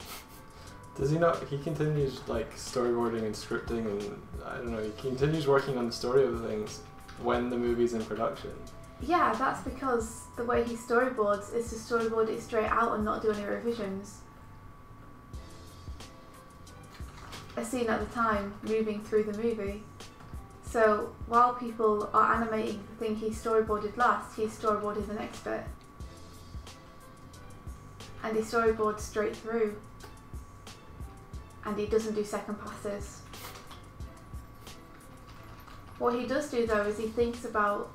Does he not? He continues like storyboarding and scripting, and I don't know. He continues working on the story of things when the movie's in production. Yeah, that's because the way he storyboards is to storyboard it straight out and not do any revisions. A scene at a time, moving through the movie. So while people are animating the thing he storyboarded last, he's storyboarding the next bit. And he storyboards straight through. And he doesn't do second passes. What he does do though is he thinks about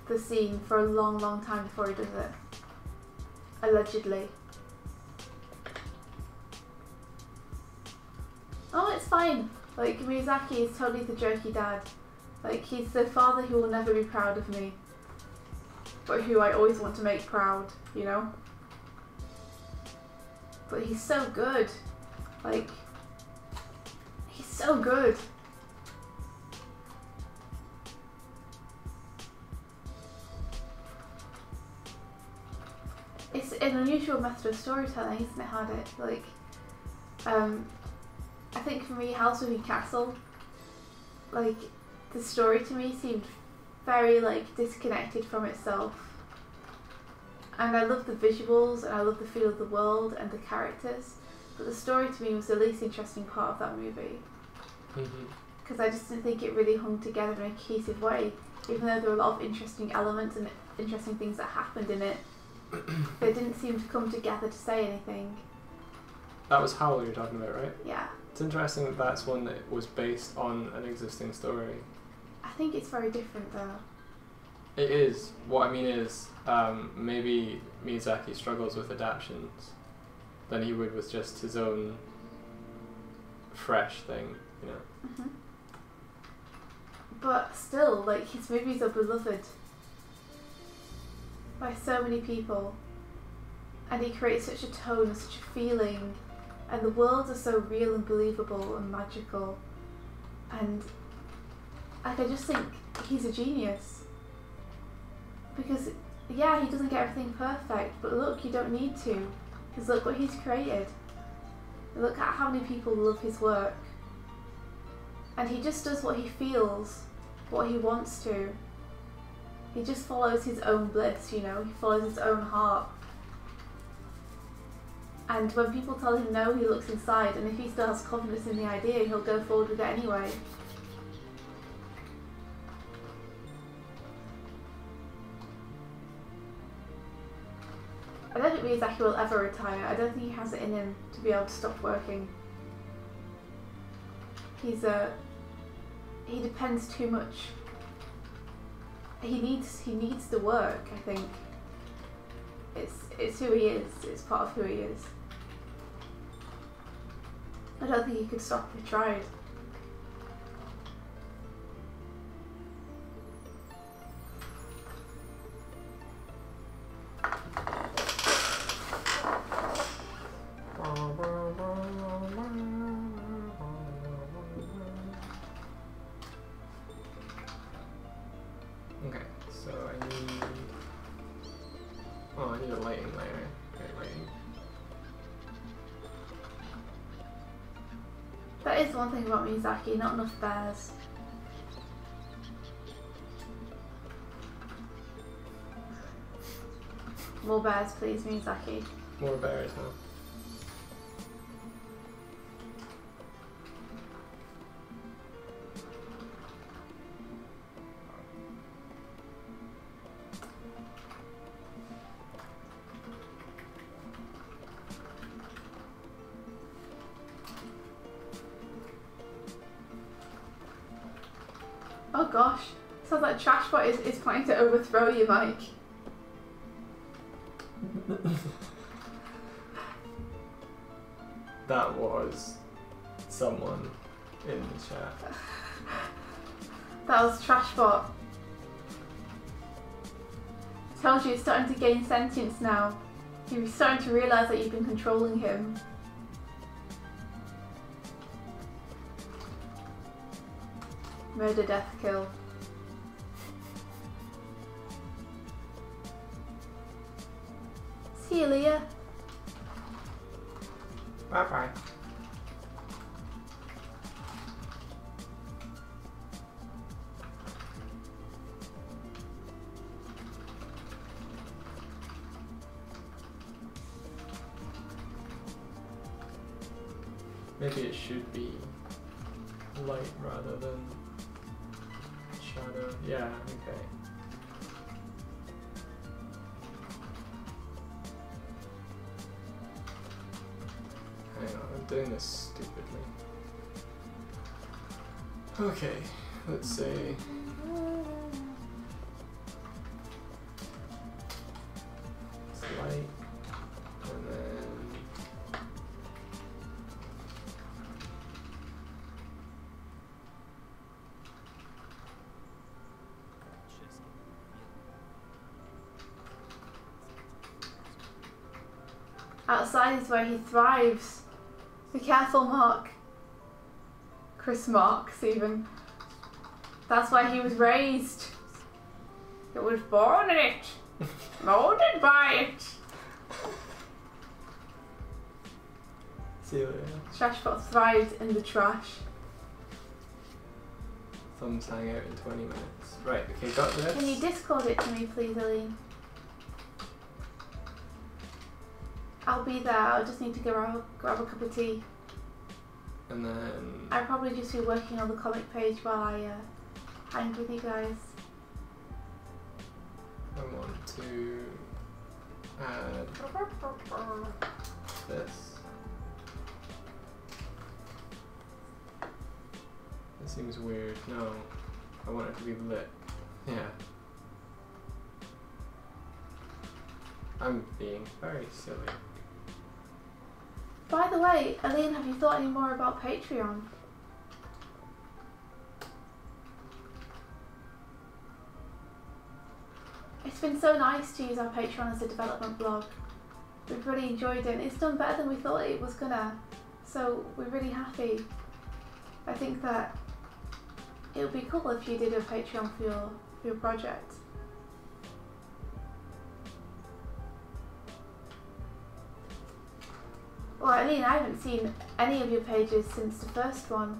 the scene for a long, long time before he does it. Allegedly. Oh, it's fine. Like, Miyazaki is totally the jokey dad. Like, he's the father who will never be proud of me, but who I always want to make proud, you know? But he's so good. Like, he's so good. It's an unusual method of storytelling, isn't it, Hardik? Like, I think for me, House Moving Castle, like, the story to me seemed very, like, disconnected from itself. And I love the visuals, and I love the feel of the world and the characters, but the story to me was the least interesting part of that movie. Because I just didn't think it really hung together in a cohesive way, even though there were a lot of interesting elements and interesting things that happened in it. They didn't seem to come together to say anything. That was Howl you're talking about, right? Yeah. It's interesting that that's one that was based on an existing story. I think it's very different though. It is. What I mean is, maybe Miyazaki struggles with adaptations than he would with just his own fresh thing, you know? But still, like, his movies are beloved by so many people, and he creates such a tone, such a feeling, and the worlds are so real and believable and magical, and like, I just think he's a genius. Because yeah, he doesn't get everything perfect, but look, you don't need to, because look what he's created. Look at how many people love his work, and he just does what he feels, what he wants to. He just follows his own bliss, you know, he follows his own heart. And when people tell him no, he looks inside, and if he still has confidence in the idea, he'll go forward with it anyway. I don't think Miyazaki will ever retire. I don't think he has it in him to be able to stop working. He depends too much. He needs the work, I think. It's who he is, it's part of who he is. I don't think he could stop if he tried. Okay, so I need... Oh, I need a lighting layer. Okay, lighting. That is one thing about Miyazaki, not enough bears. More bears, please, Miyazaki. More bears, huh? Oh gosh, sounds like Trashbot is planning to overthrow you, Mike. That was someone in the chat. That was Trashbot. Tells you it's starting to gain sentience now. You're starting to realise that you've been controlling him. Murder, death, kill. See you, Leah. Bye bye. Maybe it should be light rather than shadow. Yeah, okay. Hang on, I'm doing this stupidly. Okay, let's say it's light, and then outside is where he thrives. Be careful, Mark. Chris Marks, even. That's where he was raised. He was born in it. Molded by it. see you later. Trashbot thrived in the trash. Thumbs hang out in 20 minutes. Right, okay, got this. Can you Discord it to me, please, Aline? I'll be there. I'll just need to grab a cup of tea. And then I'll probably just be working on the comic page while I hang with you guys. I want to add this. That seems weird. No, I want it to be lit. Yeah. I'm being very silly. By the way, Aline, have you thought any more about Patreon? It's been so nice to use our Patreon as a development blog. We've really enjoyed it, and it's done better than we thought it was gonna. So we're really happy. I think that it would be cool if you did a Patreon for your project. Well, Aline, I haven't seen any of your pages since the first one,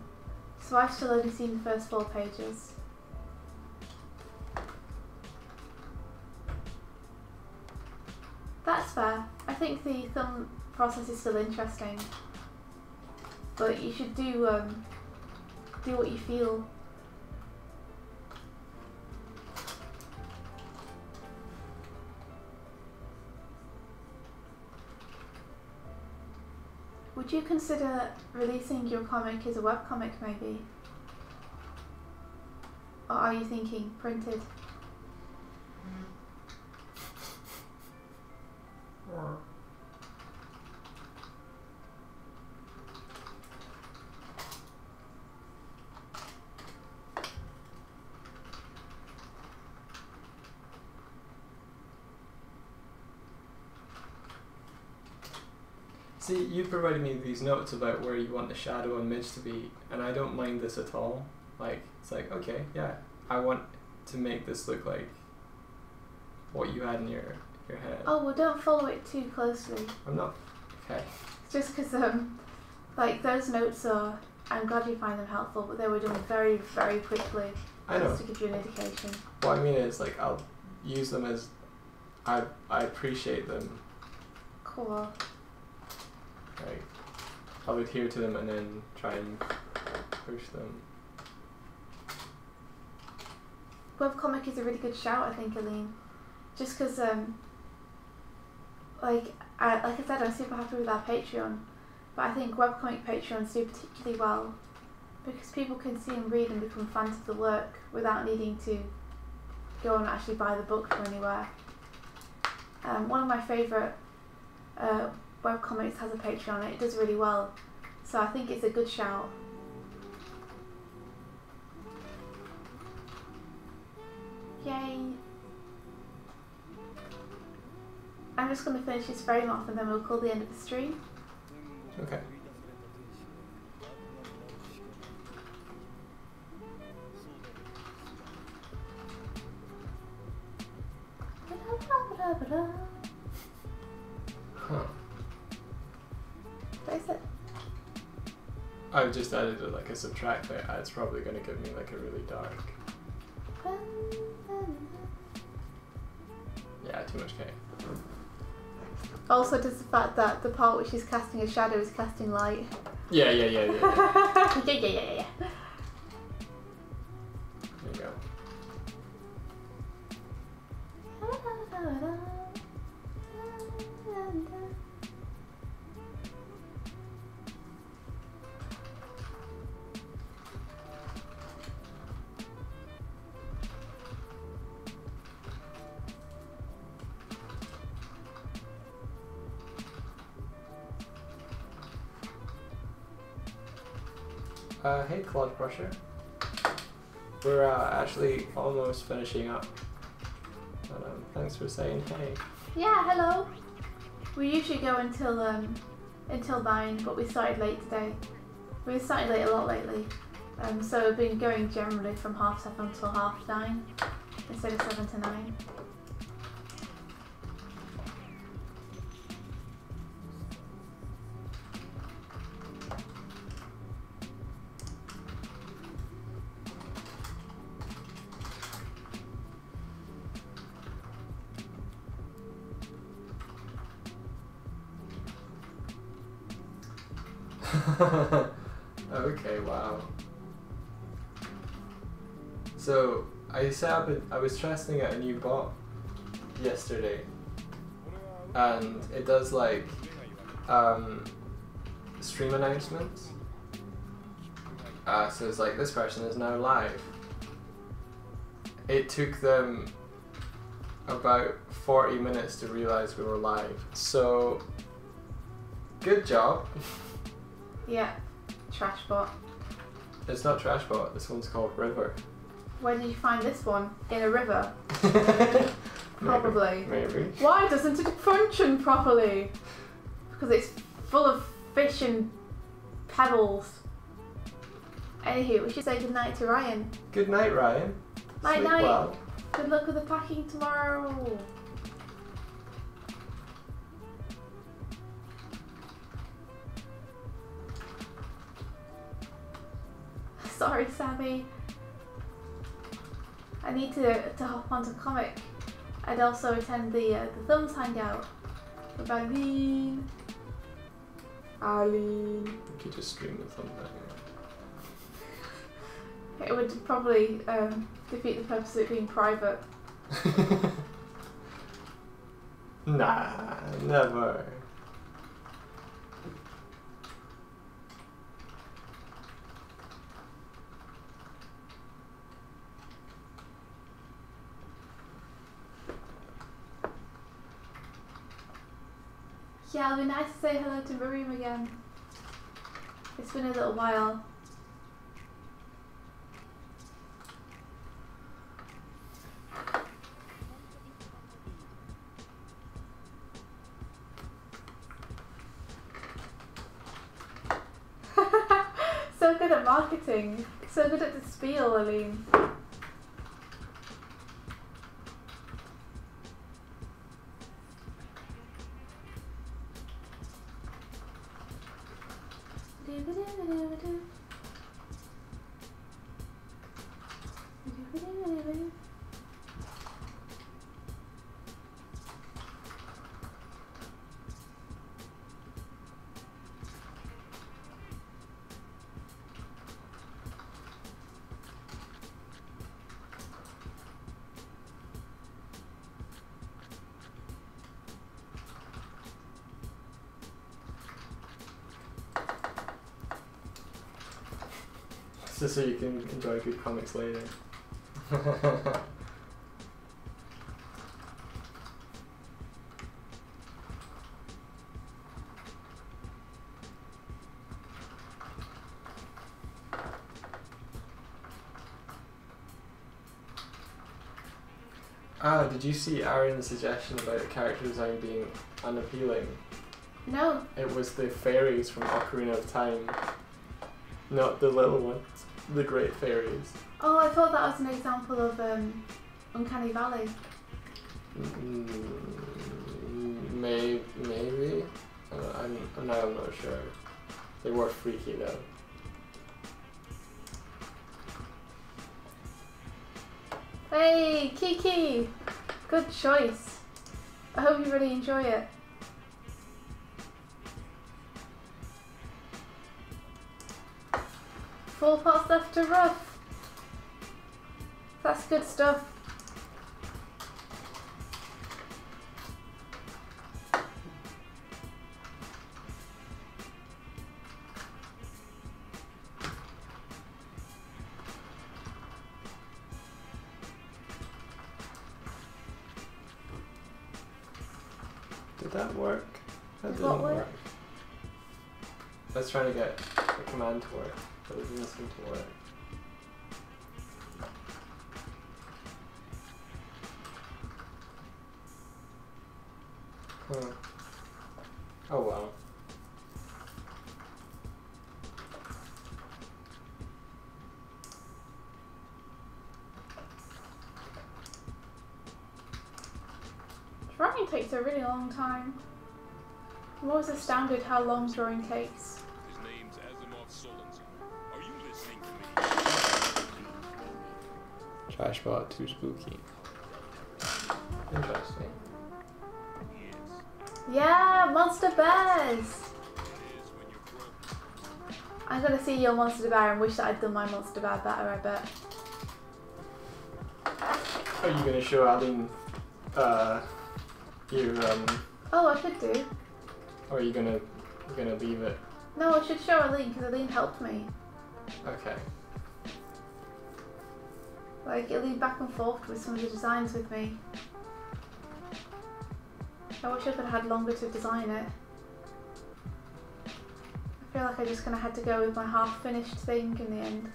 so I've still only seen the first 4 pages. That's fair. I think the film process is still interesting, but you should do what you feel. Would you consider releasing your comic as a webcomic, maybe? Or are you thinking printed? See, you provided me these notes about where you want the shadow and midge to be, and I don't mind this at all. Like, it's like, okay, yeah, I want to make this look like what you had in your head. Oh, well, don't follow it too closely. I'm not, okay. Just because, like, those notes are, I'm glad you find them helpful, but they were done very, very quickly. I know. Just to give you an indication. What I mean is, like, I'll use them as, I appreciate them. Cool. Like, I'll adhere to them and then try and push them. Webcomic is a really good shout, I think, Aline. Just because, like I said, I'm super happy with our Patreon, but I think webcomic Patreons do particularly well because people can see and read and become fans of the work without needing to go and actually buy the book from anywhere. One of my favourite webcomics has a Patreon and it does really well. So I think it's a good shout. Yay! I'm just going to finish this frame off and then we'll call the end of the stream. Okay. Huh. What is it? I've just added like a subtract there. It's probably going to give me like a really dark. Yeah, too much K. Also, does the fact that the part which is casting a shadow is casting light. Yeah. yeah. There you go. Hey Claude Crusher. We're actually almost finishing up. But, thanks for saying hey. Yeah, hello. We usually go until 9, but we started late today. We've started late a lot lately. So we've been going generally from 7:30 until 9:30 instead of 7 to 9. Okay, wow. So I was testing out a new bot yesterday, and it does like stream announcements. So it's like, this person is now live. It took them about 40 minutes to realize we were live. So good job. Yeah, trash bot. It's not trash bot. This one's called River. Where did you find this one? In a river? Probably. Maybe. Why doesn't it function properly? Because it's full of fish and pebbles. Anywho, we should say goodnight to Ryan. Good night, Ryan. Night Sleep night. well. Good luck with the packing tomorrow. Sorry, Sammy. I need to hop onto comic. I'd also attend the Thumbs Hangout with Eileen. You could just stream the Thumbs Hangout. It would probably defeat the purpose of it being private. Nah, never. Yeah, it'll be nice to say hello to Miriam again. It's been a little while. So good at marketing. So good at the spiel, Aline. Just so you can enjoy good comics later. Ah, did you see Aaron's suggestion about character design being unappealing? No. It was the fairies from Ocarina of Time. Not the little ones. The great fairies. Oh, I thought that was an example of Uncanny Valley. Maybe. I'm not sure. They were freaky though. Hey, Kiki! Good choice. I hope you really enjoy it. Four parts left to rough. That's good stuff. Did that work? That Did didn't what work? work. I was trying to get the command to work, but it didn't seem to work. Huh. Oh well. Drawing takes a really long time. I'm always astounded how long drawing takes. His name's Asimov Solensen. Are you listening to me? Trashbot too spooky. Interesting. Yes. Yeah, monster bears! It is when you're broke. I'm gonna see your monster bear and wish that I'd done my monster bear better, I bet. Are you gonna show Aline your Oh, I should do. or are you gonna leave it? No, I should show Aline because Aline helped me. Okay. Like, Aline back and forth with some of the designs with me. I wish I could have had longer to design it. I feel like I just kind of had to go with my half-finished thing in the end.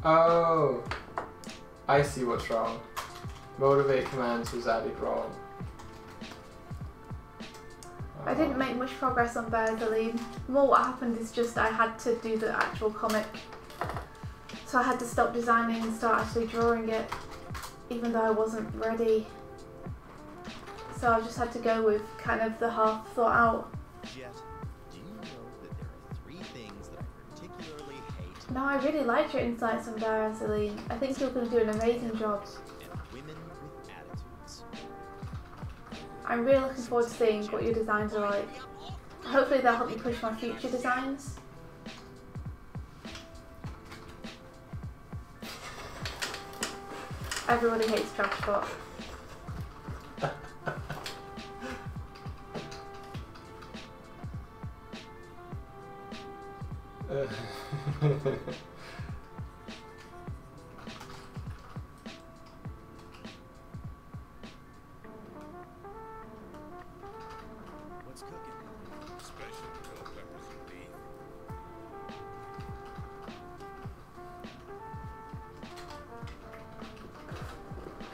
Oh, I see what's wrong. Motivate commands was added wrong. I didn't make much progress on Bears, Aline. More what happened is just I had to do the actual comic. So I had to stop designing and start actually drawing it, even though I wasn't ready. So I just had to go with kind of the half thought out. Jet, do you know that there are 3 things that I particularly hate? No, I really liked your insights on Bears, Aline. I think you're going to do an amazing job. And women with attitudes. I'm really looking forward to seeing what your designs are like. Hopefully they'll help me push my future designs. Everybody hates Trashbot. What's cooking? Special bell peppers and beef.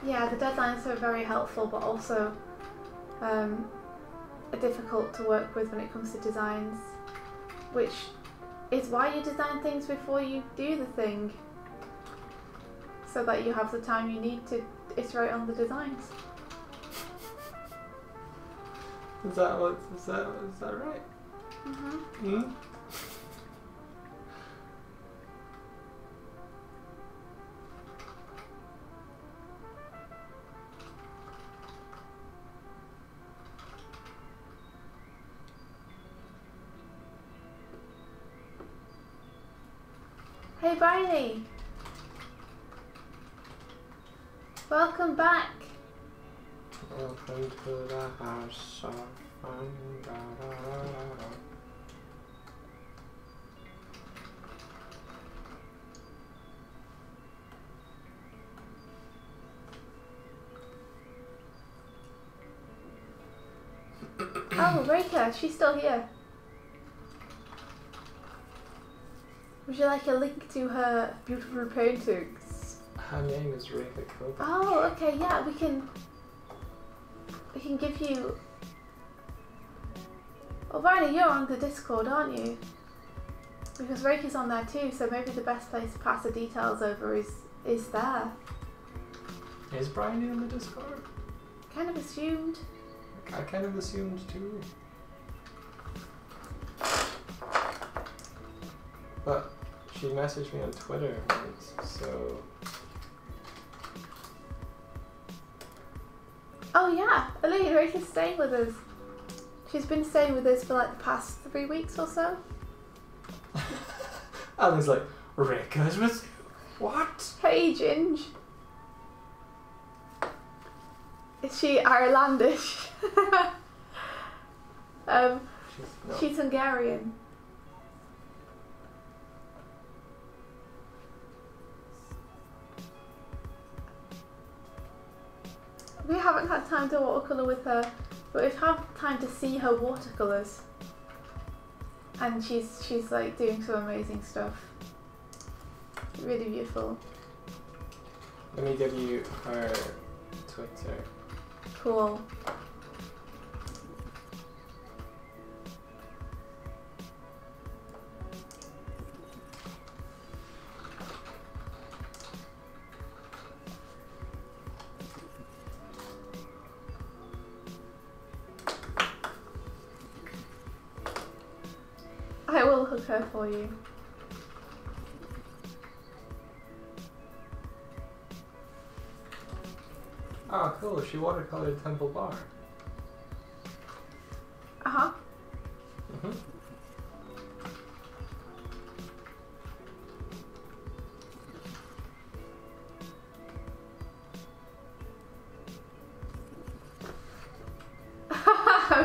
Yeah, the deadlines are very helpful, but also difficult to work with when it comes to designs, which is why you design things before you do the thing, so that you have the time you need to iterate on the designs. Is that right? Mm-hmm. Hmm? Hey Briley! Welcome back! Welcome to the house of fun. Da, da, da, da. Oh, Rika, she's still here. Would you like a link to her beautiful paintings? Her name is Rita Kovac. Oh, okay, yeah, we can give you... Well, Riley, you're on the Discord, aren't you? Because Reiki's on there too, so maybe the best place to pass the details over is there. Is Bryony on the Discord? Kind of assumed. I kind of assumed too. But she messaged me on Twitter once, so... Oh yeah, Olivia Reiki's staying with us. She's been staying with us for like the past 3 weeks or so. Alan's like, Rika's with you? What? Hey, Ginge. Is she Irelandish? No. She's Hungarian. We haven't had time to watercolour with her, but we've had time to see her watercolours. And she's like doing some amazing stuff. Really beautiful. Let me give you her Twitter. Cool. I will hook her for you. Oh, cool. She watercolored Temple Bar. Uh-huh. Mhm.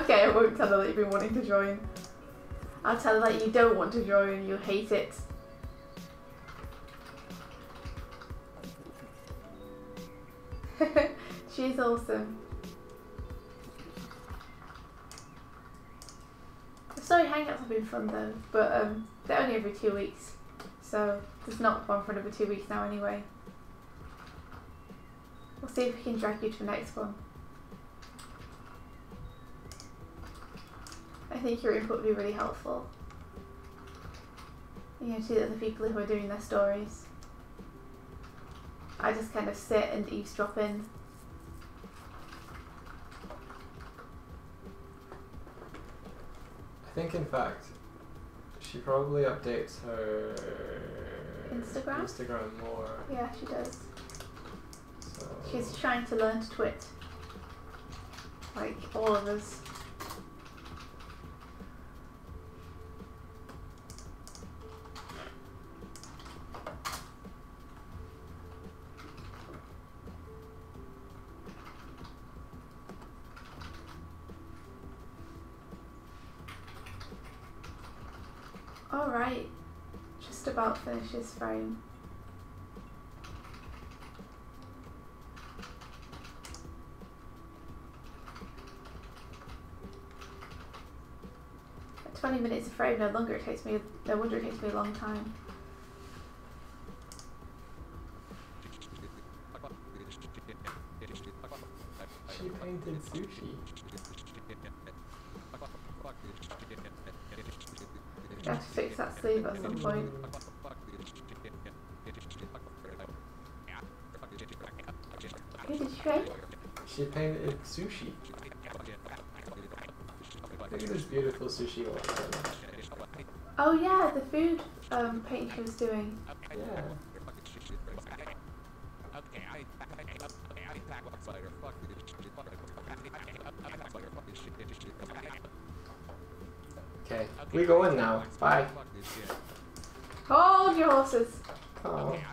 Okay, I won't tell her that you've been wanting to join. I'll tell her that you don't want to join, you hate it. She's awesome. The story hangouts have been fun though, but they're only every 2 weeks, so there's not one for another 2 weeks now anyway. We'll see if we can drag you to the next one. I think your input would be really helpful. You know, to the other people who are doing their stories. I just kind of sit and eavesdrop in. I think, in fact, she probably updates her Instagram more. Yeah, she does. So She's trying to learn to twit. Like all of us. Alright, just about finished this frame. At 20 minutes a frame, no wonder it takes me a long time. she painted sushi. You have to fix that sleeve at some point. Who did you paint? She painted sushi. Look at this beautiful sushi order. Oh yeah, the food paint she was doing. Yeah. Okay, we go in now. Bye. Hold your horses. Oh, okay.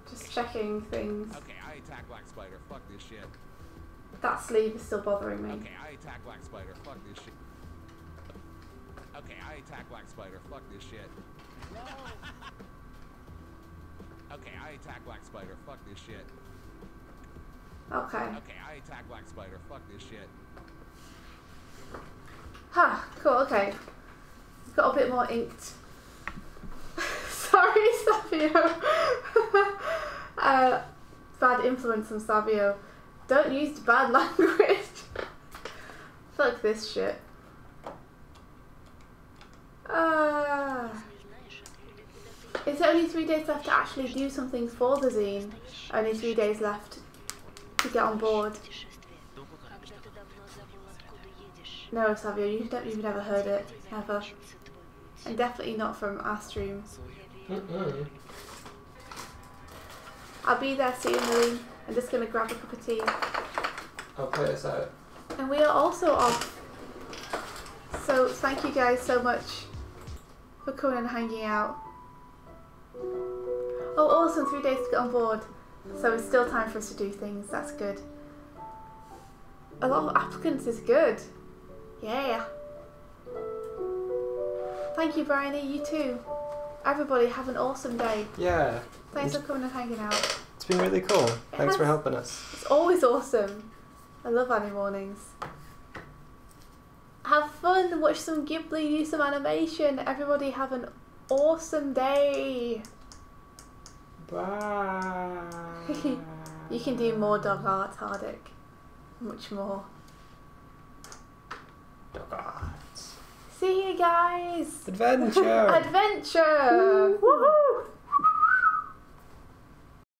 Just checking things. Okay, I attack Black Spider. Fuck this shit. That sleeve is still bothering me. Okay, I attack Black Spider. Fuck this shit. Okay, I attack Black Spider. Fuck this shit. Okay, I attack Black Spider. Fuck this shit. Okay. Okay, I attack Black Spider. Fuck this shit. Ha, cool, okay. got a bit more inked. Sorry, Savio. Bad influence on Savio. Don't use bad language. Fuck this shit. It's only 3 days left to actually do something for the zine. Only 3 days left to get on board. No, Savio, you've never heard it. Never. And definitely not from our stream. I'll be there soon, Lily. I'm just going to grab a cup of tea. I'll play us out. And we are also off. So thank you guys so much for coming and hanging out. Oh, awesome, 3 days to get on board. So it's still time for us to do things, that's good. A lot of applicants is good. Yeah. Thank you, Bryony, you too. Everybody have an awesome day. Yeah. Thanks for coming and hanging out. It's been really cool. Thanks for helping us. It's always awesome. I love Animornings. Have fun, watch some Ghibli, do some animation. Everybody have an awesome day. Bye. You can do more dog art, Hardik. Much more. Dog art. See you guys. Adventure. Adventure. Woohoo!